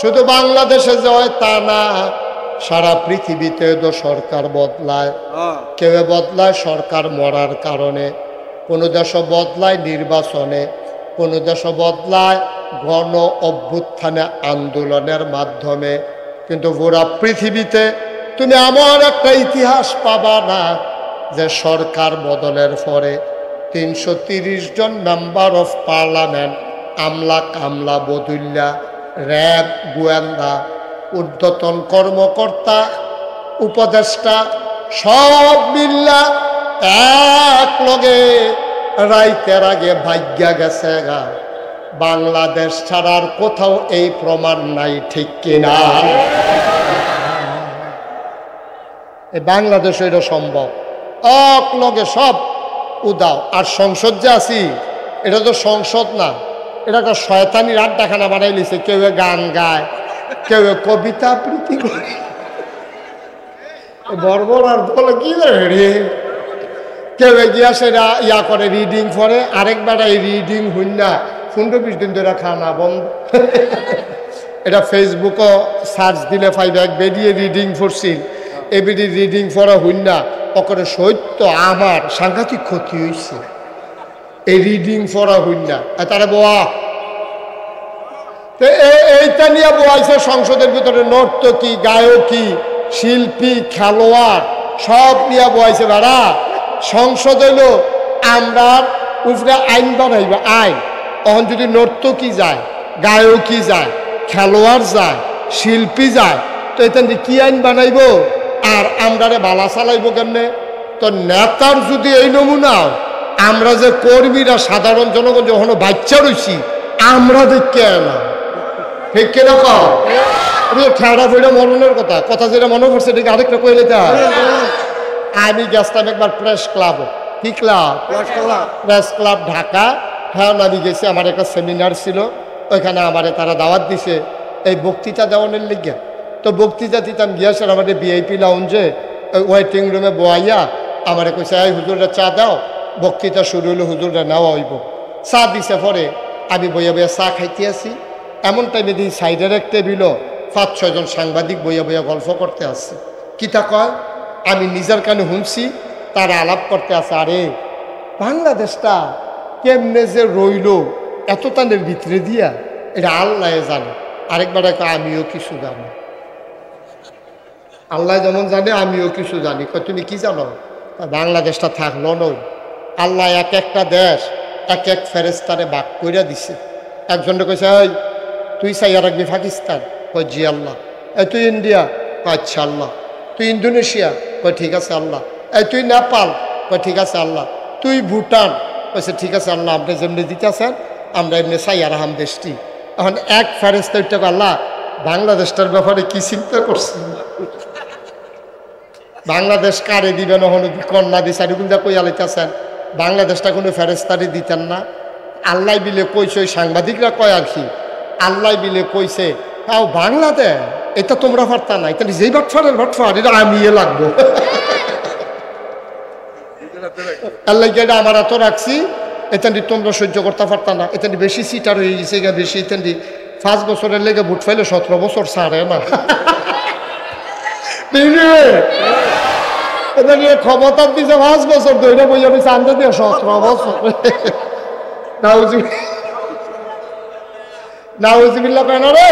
শুধু বাংলাদেশে যে হয় তা না, সারা পৃথিবীতে তো সরকার বদলায়। কেউ বদলায় সরকার মরার কারণে, কোনো দেশ বদলায় নির্বাচনে, কোনো দেশ বদলায় গণ অভ্যুত্থানে আন্দোলনের মাধ্যমে। কিন্তু পুরা পৃথিবীতে তুমি এমন একটা ইতিহাস পাবা না যে সরকার বদলের পরে 330 জন মেম্বার অফ পার্লামেন্ট, আমলা কামলা বদুল্লা, র্যাব, গোয়েন্দা, ঊর্ধ্বতন কর্মকর্তা, উপদেষ্টা সব মিল্লা এক লগে রাইতের আগে ভাগ্যা গেছে গা। বাংলাদেশ ছাড়ার কোথাও এই প্রমাণ নাই, ঠিক কিনা? এই বাংলাদেশে এটা সম্ভব, এক লগে সব উদাও। আর সংসদ যে আছি, এটা তো সংসদ না, এটা একটা শয়তানির আড্ডাখানা বানাই লিছে। কেউ গান গায়, কেউ কবিতা আবৃত্তি করে, বর্বর আর বলে কি রে, কেউ গিয়া সেটা ইয়া করে, রিডিং পড়ে। আরেকবার এই রিডিং হইন না 15-20 দিন ধরে খানা বন্ধ। এটা ফেসবুকও সার্চ দিলে পাইবে, এক বেরিয়ে রিডিং পড়ছিল, এবিডি রিডিং পড়া হইন না ওকে সত্য আমার সাংঘাতিক ক্ষতি হয়েছে, এই রিডিং পড়া হইন না। তারা বোয়া এইটা নিয়ে বোয়াইছে সংসদের ভিতরে, নর্তকী, গায়কী, শিল্পী, খেলোয়াড় সব নিয়ে বোয়াইছে। বেড়া সংসদ হইল আমরা উপরে আইন বানাইবে, আইন। তখন যদি নর্তকী যায়, গায়কী যায়, খেলোয়াড় যায়, শিল্পী যায়, তো এটা কি আইন বানাইব? আর আমরা বালা চালাইব কেমনে? তো নেতার যদি এই নমুনা, আমরা যে কর্মীরা সাধারণ জনগণ যখন বাচ্চা রয়েছি, আমরা দেখে না, ঠিক কিনা? ঠেড়া ফেড়া মরণের কথা, কথা যেটা মনে করছে এটাকে আরেকটা কইলে। আমি গেছিলাম একবার প্রেস ক্লাব। কি ক্লাব? Press club, Dhaka. হ্যাঁ, আমি গেছি, আমার একটা সেমিনার ছিল, ওইখানে আমারে তারা দাওয়াত দিছে এই বক্তৃতা দেওয়ানোর লিগে। তো বক্তৃতা দিতাম গিয়েছে আমাদের VIP লাউঞ্জে, ওয়েটিং রুমে বয়াইয়া আমারে কইছে, এই হুজুররা চা দাও, বক্তৃতা শুরু হইলো, হুজুররা নেওয়া হইব। চা দিছে, পরে আমি বইয়া বইয়া চা খাইতে আসি। এমন টাইমে দিন সাইডের এক টেবিলও 5-6 জন সাংবাদিক বইয়া বইয়া গল্প করতে আসছে। কিতা কয় আমি নিজের কানে শুনছি, তারা আলাপ করতে আছে, আরে বাংলাদেশটা কেমনে যে রইল এত তানের ভিতরে দিয়া, এটা আল্লাহ জানে। আরেকবার আমিও কিছু জানি, আল্লাহ যেমন জানে আমিও কিছু জানি। তুমি কি জানো? বাংলাদেশটা থাকলো নই, আল্লাহ এক একটা দেশ এক এক ফেরেস্তারে বাক কইরা দিছে। একজনটা কইছে, এই তুই চাইয়া রাখবি পাকিস্তান? কয় জি আল্লাহ। এই তুই ইন্ডিয়া? কয় আচ্ছা আল্লাহ। তুই ইন্দোনেশিয়া? কয় ঠিক আছে আল্লাহ। এই তুই নেপাল? কয় ঠিক আছে আল্লাহ। তুই ভুটান? কইছে ঠিক আছে আল্লাহ, আপনি যেমনি দিতেছেন আমরা এমনি চাইয়া রাখাম দেশটি। এখন এক ফেরেস্তা উঠতে আল্লাহ বাংলাদেশটার ব্যাপারে কি চিন্তা করছেন? বাংলাদেশ কারে দিবেন? কন্যা দিছে এরকমটা কই আলাইতেছেন? বাংলাদেশটা কোনো ফেরেস্তারে দিতেন না? আল্লাহ বিলে কইছে, ওই সাংবাদিকরা কয় আর কি, আল্লাহ বিলে কইছে তাও বাংলাদেশ, এটা তোমরা পারতা না, এটা যেই বাটফারের বাটফার, এটা আমি লাগবো। আল্লাহ এটা আমার এত রাখছি, এখানটি তোমরা সহ্য করতে পারতা না, এখানটি বেশি সিটার হয়ে গেছে, বেশি এখানটি 5 বছরের লেগে ভোট ফাইলে 17 বছর ছাড়ে না। ক্ষমতা দিছে 5 বছর ধরে বইয়া বইছে, আনতে দিয়ে 17 বছর। নাউজুবিল্লাহ কেন রে?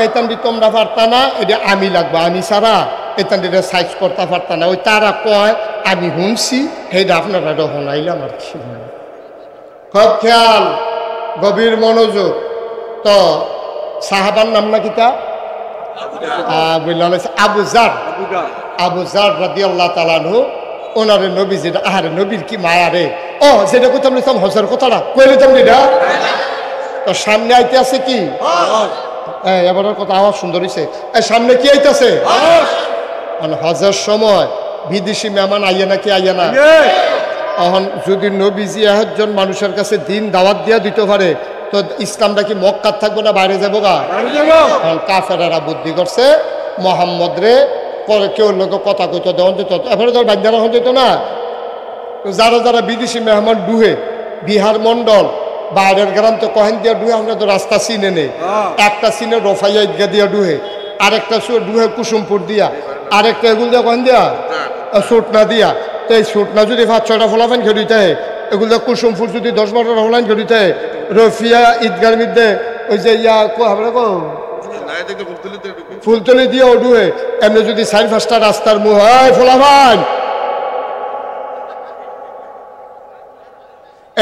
এইখানটি তোমরা পারতা না, এটা আমি লাগবো, আমি ছাড়া এতানটা সাইজ করতে পারতাম না। ওই তারা কয় আমি শুনছি সেইটা আপনারা শোনাইলাম আর কি। খুব খেয়াল, গভীর মনোযোগ। তো সাহাবার নাম না কিতা বললাম আবু জার, আবু জার রাদিয়াল্লাহু তাআলা আনহু। ওনারে নবী যেটা আহারে নবীর কি মায়া রে। ও যেটা কইতাম নিতাম হজের কথাটা কই নিতাম এটা। তো সামনে আইতে আছে কি এবারের কথা আওয়াজ সুন্দর হয়েছে। সামনে কি আইতেছে মানে হজের সময় বিদেশি মেহমান আইয়া নাকি আইয়া না। এখন যদি নবীজি একজন মানুষের কাছে দিন দাওয়াত দিয়া দিতে পারে তো ইসলামটা কি মক্কার থাকবো না বাইরে যাবো গা। কাফেরেরা বুদ্ধি করছে মোহাম্মদ রে পরে কেউ লোক কথা কইতো দেওয়ান যেত এবারে তো বাঞ্জারা হন যেত না। যারা যারা বিদেশি মেহমান ডুহে বিহার মন্ডল বাইরের গ্রাম তো কহেন দিয়া ডুহে আমরা তো রাস্তা চিনে নেই। একটা চিনে রফাইয়া ঈদগা দিয়া ডুহে, আরেকটা ডুহে কুসুমপুর দিয়া, আরেকটা এগুলো দিয়া কহেন দিয়া সোটনা দিয়া। তো এই সোটনা যদি 5-6টা ফলাফেন খেলিতে এগুলো কুসুমপুর যদি 10-12টা ফলাইন খেলিতে রফিয়া ঈদগার মধ্যে ওই যে ইয়া আমরা কো ফুলতলি দিয়ে ওডুয়ে এমনি যদি 4-5টা রাস্তার মুখ হয় ফলাফান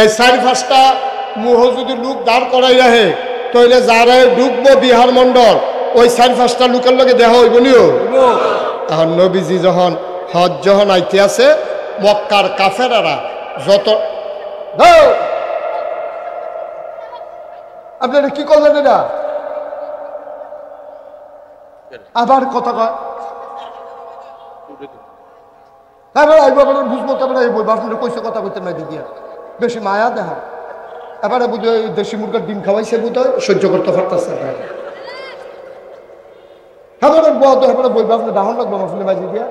এই 4-5টা মুহ যদি লোক দাঁড় করাই রাখে তাহলে যারা ঢুকবো বিহার মন্ডল ওই 4-5টা লোকের লগে দেখা হইব নিও। এখন নবীজি যখন হজ যখন আইতে আছে মক্কার কাফেরারা যত আপনারা কি করলেন এটা আবার কথা কয় বুঝবো তারপরে আপনারা কইসে কথা কইতে নাই দিদি বেশি মায়া দেখা এবারে বুঝে দেশি মুরগার ডিম খাওয়াইছে বুঝতে সহ্য করতে পারতেছে এবারে বলবো আপনি ডাহন লাগবো মাফুলে মাঝি দিয়া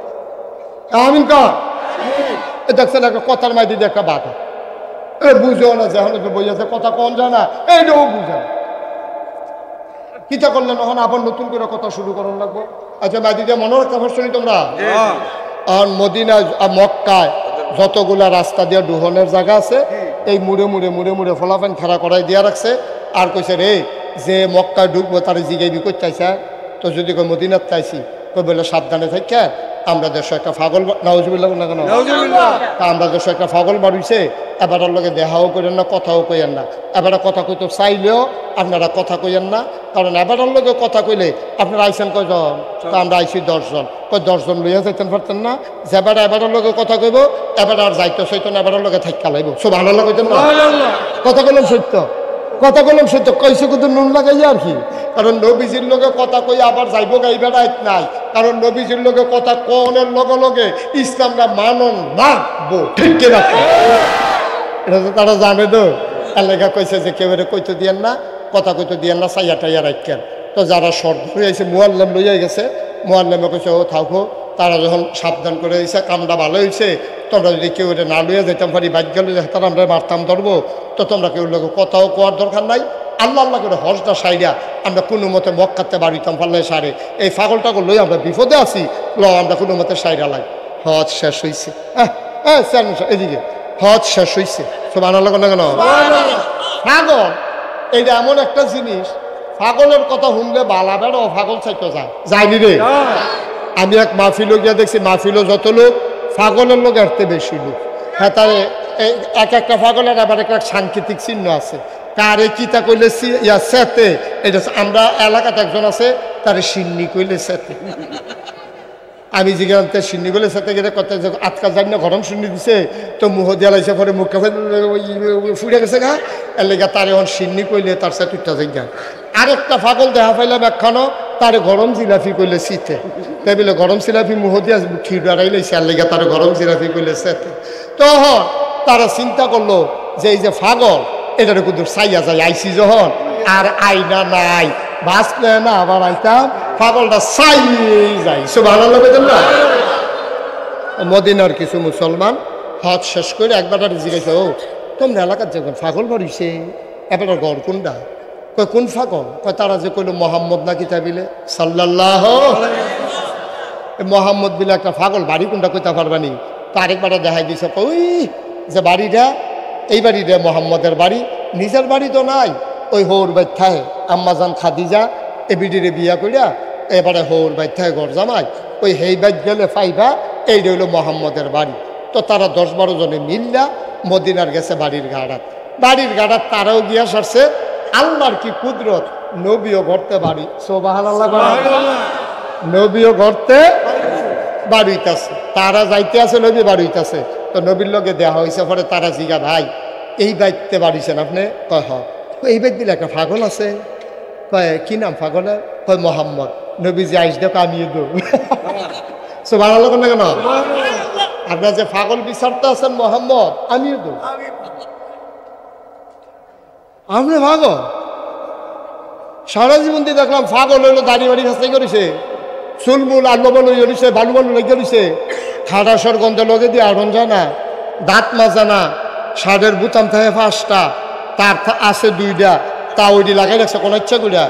আমিন কর দেখছেন একটা কথার মাঝি দিয়ে একটা বাধা বুঝেও না যে এখন বই আছে কথা কম যায় না এইটাও বুঝে না কিতা করলেন তখন আবার নতুন করে কথা শুরু করার লাগবো। আচ্ছা মাঝি দিয়ে মনে রাখতে পারছো নি তোমরা আর মদিনা মক্কায় যতগুলা রাস্তা দিয়ে ডুহনের জায়গা আছে এই মুড়ে মুড়ে মুড়ে মুড়ে ফলাফেন খাড়া করাই দিয়া রাখছে আর কইছে রে যে মক্কায় ঢুকবো তার জিগাইবি করতে চাইছে তো যদি কই মদিনার চাইছি কই বলে সাবধানে থাকা আমরা দেশে একটা ফাগল নাউজুবিল্লাহ না কেন আমরা দেশে একটা ফাগল বাড়িছে এবারের লগে দেখাও করেন না কথাও কইেন না এবারে কথা কইতো চাইলেও আপনারা কথা কইেন না কারণ এবারের লগে কথা কইলে আপনারা আইসেন কয়জন তা আমরা আইসি 10 জন কই 10 জন লইয়া যাইতেন পারতেন না যেবার এবারের লগে কথা কইব এবার আর যাইতো সইতো না এবারের লগে থাকা লাইব সুবহানাল্লাহ কইতেন না কথা কইলাম সত্য কথা কইলাম সত্য কইছে কিন্তু নুন লাগাইয়া আর কি কারণ নবীজির লগে কথা কই আবার যাইব গাইবে রাইত নাই কারণ নবীজির লগে কথা কোনের লগে লগে ইসলামটা মানন রাখবো ঠিক কি রাখবো এটা তো তারা জানে তো এলাকা কইছে যে কেউ কইতে দিয়েন না কথা কইতে দিয়েন না চাইয়া টাইয়া রাখেন তো যারা শর্ট ধরে আইছে মুয়াল্লাম লইয়া গেছে মুয়াল্লামে কইছে ও থাকো তারা যখন সাবধান করে দিয়েছে কামটা ভালো হয়েছে তোমরা যদি কেউ এটা না লইয়া যেতাম পারি বাইক গেলে তারা আমরা মারতাম ধরবো তো তোমরা কেউ লোক কথাও কোয়ার দরকার নাই আল্লাহ আল্লাহ করে হজটা সাইডা আমরা কোনো মতে মক্কাতে বাড়িতাম পারলে সারে এই ফাগলটাকে লই আমরা বিপদে আছি আমরা কোনো মতে সাইডা লাই হজ শেষ হয়েছে এদিকে হজ শেষ হয়েছে সুবহানাল্লাহ না কেন পাগল এইটা এমন একটা জিনিস পাগলের কথা শুনলে বালা বেড়ো পাগল চাইতে যায় যায়নি রে আমি এক মাহফিলও গিয়া দেখছি মাহফিলও যত লোক পাগলের লোক এরতে বেশি লোক হ্যাঁ তারে এক একটা পাগলের আবার একটা সাংকেতিক চিহ্ন আছে কারে কিতা কইলে ইয়া সেতে এটা আমরা এলাকাতে একজন আছে তারে সিন্নি কইলে সেতে আমি জিজ্ঞাসা সিন্নি বলে সাথে গেলে কত আটকা যাই না গরম সিন্নি দিছে তো মুহ দিয়া লাইছে পরে মুখ ফুড়ে গেছে গা এর লেগে তার এখন সিন্নি কইলে তার সাথে টুটটা যাই আরেকটা ফাগল দেখা পাইলাম একখানো তারে গরম জিলাপি কইলে শীতে তাই বলে গরম জিলাপি মুহ দিয়া খির দাঁড়াই লাইছে আর লেগে তার গরম জিলাপি কইলে সেতে তখন তারা চিন্তা করলো যে এই যে ফাগল এটার কিন্তু চাইয়া যায় আইসি যখন আর আইনা নাই বাঁচলে না আবার আইতাম পাগলটা চাই যাই সুবহানাল্লাহ বলেন না মদিনার কিছু মুসলমান হজ শেষ করে একবার জিজ্ঞাসা ও তোমরা এলাকার যখন পাগল বাড়িছে এবার গড় কোনটা কয় কোন পাগল কয় তারা যে কইল মোহাম্মদ নাকি তাবিলে সাল্লাল্লাহু মোহাম্মদ বিলে একটা পাগল বাড়ি কোনটা কইতে পারবানি তো আরেকবার দেখাই দিছে ওই যে বাড়িটা এই বাড়িটা মোহাম্মদের বাড়ি নিজের বাড়ি তো নাই ওই হৌর বাচ্চায় আম্মাজান খাদিজা এ বিডিরে বিয়া করিয়া এবারে হৌর বাইর থেকে ঘর জামাই ওই হেই বাইর গেলে পাইবা এই রইল মোহাম্মদের বাড়ি। তো তারা 10-12 জনে মিল্লা মদিনার গেছে বাড়ির গাড়াত তারাও গিয়া সারছে। আল্লাহর কি কুদরত, নবীও ঘরতে বাড়ি, সুবহানাল্লাহ, নবীও ঘরতে বাড়িতেছে, তারা যাইতে আছে, নবী বাড়িতেছে। তো নবীর লগে দেওয়া হয়েছে। পরে তারা জিগা, ভাই এই বাইতে বাড়িছেন আপনি? কয় হ। এই বাইত দিলে একটা পাগল আছে। কয় কি নাম পাগলের? কয় মোহাম্মদ। নবীজি আইস দেখো আমিও দো। সুবহানাল্লাহ কেন? আপনার যে পাগল বিচারতে আছেন মোহাম্মদ, আমিও দো। আপনি পাগল? সারা জীবন দিয়ে দেখলাম পাগল হইলো, দাড়ি বাড়ি খাস্তাই করেছে, চুলমুল আলবালু হয়েছে, বালু লেগে রয়েছে, খাটাসর গন্ধে লগে দিয়ে আড়ন যায় না, দাঁত মাজা না, শার্টের বুতাম থাকে 5টা, তার আছে 2টা, তা ওইটি লাগাই রাখছে কোনো ইচ্ছা করিয়া।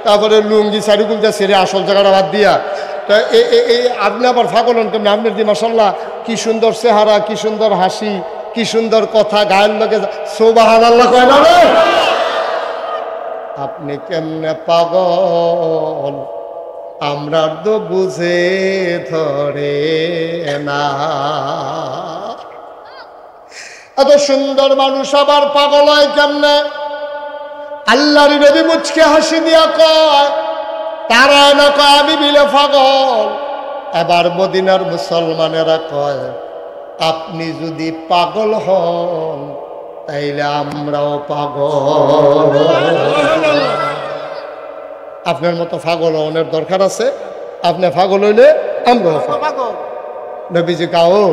তারপরে লুঙ্গি চারিকুলটা ছেড়ে আসল জায়গাটা বাদ দিয়া। তা আপনি আবার পাগল হন কেমন? আপনার দি মাশাআল্লাহ কি সুন্দর চেহারা, কি সুন্দর হাসি, কি সুন্দর কথা, গায়ের লগে সুবহানাল্লাহ কয় না রে? আপনি কেমনে পাগল আমরা তো বুঝে ধরে না। এত সুন্দর মানুষ আবার পাগল হয় কেমনে? আল্লাহর নবী মুচকে হাসি দিয়া কয়, তারা না কয় আমি বিলে পাগল। এবার মদিনার মুসলমানেরা কয়, আপনি যদি পাগল হন তাইলে আমরাও পাগল। আপনার মতো পাগল হওয়ার দরকার আছে। আপনি পাগল হইলে আমরাও পাগল। নবীজি কাও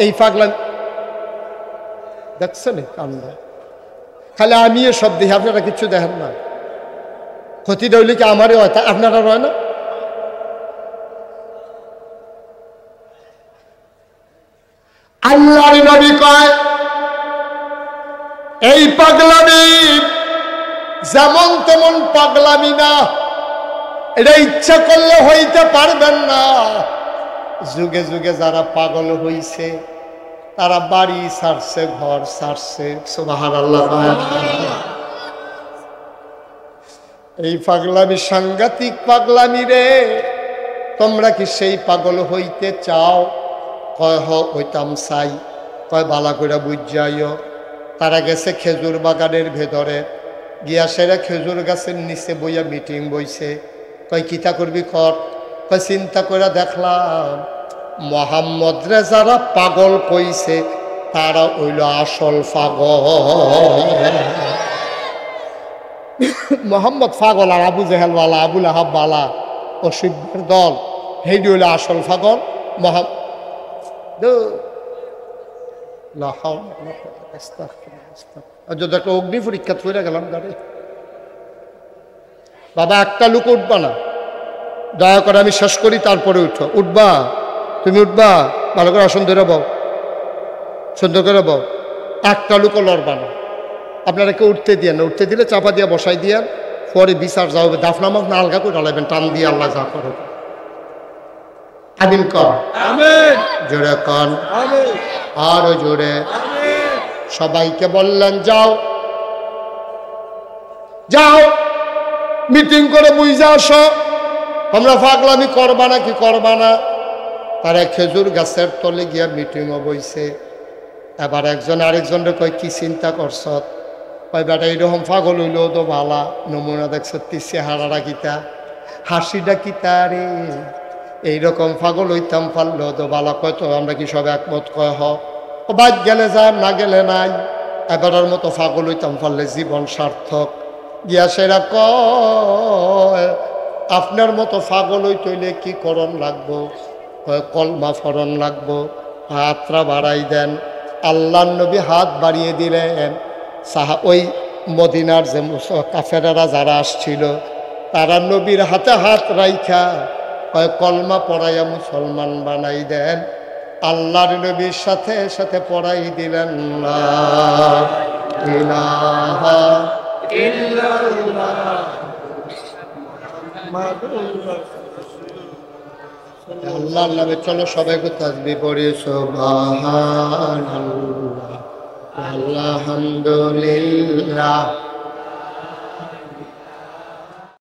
এই পাগলা দেখছেন কান্দ, খালি আমি সব দেখি, আপনারা কিচ্ছু দেখেন না। ক্ষতিটা হইলে কি আমারই হয়, তা আপনারা হয় না? আল্লাহর নবী কয়, এই পাগলামি যেমন তেমন পাগলামি না, এটা ইচ্ছা করলে হইতে পারবেন না। যুগে যুগে যারা পাগল হইছে তারা বাড়ি ছাড়ছে, ঘর ছাড়ছে। সুবহানাল্লাহ। এই পাগলামি সাংঘাতিক পাগলামি রে। তোমরা কি সেই পাগল হইতে চাও? কয় হইতাম চাই। কয় বালা করে বুঝাইও। তারা গেছে খেজুর বাগানের ভেতরে গিয়া, সেরা খেজুর গাছের নিচে বইয়া মিটিং বইছে। কয় কিতা করবি কর। কয় চিন্তা করে দেখলাম মোহাম্মদ রে যারা পাগল কইছে তারা হইল আসল পাগল। মোহাম্মদ পাগল আর আবু জেহেল বালা, আবুল আহাব বালা, অসভ্যের দল, হেডি হইল আসল পাগল। যদি একটা অগ্নি পরীক্ষা করে গেলাম গাড়ি, বাবা একটা লোক উঠবা না, দয়া করে আমি শেষ করি তারপরে উঠো। উঠবা? তুমি উঠবা? ভালো করে আসন ধরে বউ, সুন্দর করে বউ। একটা লোকও লড়বা না। আপনারা কেউ উঠতে দিয়ে না, উঠতে দিলে চাপা দিয়া বসাই দিয়া পরে বিচার যাও, দাফনামাজ না আলগা করে ডালাইবেন, টান দিয়ে আল্লাহ যা করো। আমিন কর, জোরে কন, আরো জোরে। সবাইকে বললেন যাও যাও মিটিং করে বুঝে আসো, আমরা পাগলামি করবা না কি করবা না। তারা খেজুর গাছের তলে গিয়া মিটিংও বইছে। এবার একজন আরেকজনের কয় কি চিন্তা করছ? কয় বেটা এইরকম পাগল হইলেও তো ভালা, নমুনা দেখছ, চেহারাটা কিতা, হাসিটা কিতা রে, এইরকম পাগল হইতাম পারলো তো ভালা। কয় তো আমরা কি সব একমত? কয় হ। বাদ গেলে যা, না গেলে নাই। এবারের মতো পাগল হইতাম পারলে জীবন সার্থক। গিয়া সেরা কয় আপনার মতো পাগল হইতে কি করণ লাগবো? কয় কলমা ফরণ লাগবো। হাতটা বাড়াই দেন। আল্লাহর নবী হাত বাড়িয়ে দিলেন। ওই মদিনার যে কাফেরেরা যারা আসছিল তারা নবীর হাতে হাত রাইখা কয় কলমা পড়াইয়া মুসলমান বানাই দেন। আল্লাহর নবীর সাথে সাথে পড়াই দিলেন লা ইলাহা ইল্লাল্লাহ আল্লাহর নামে চলো সবাই তাসবিহ পড়ি সুবহানাল্লাহ আলহামদুলিল্লাহ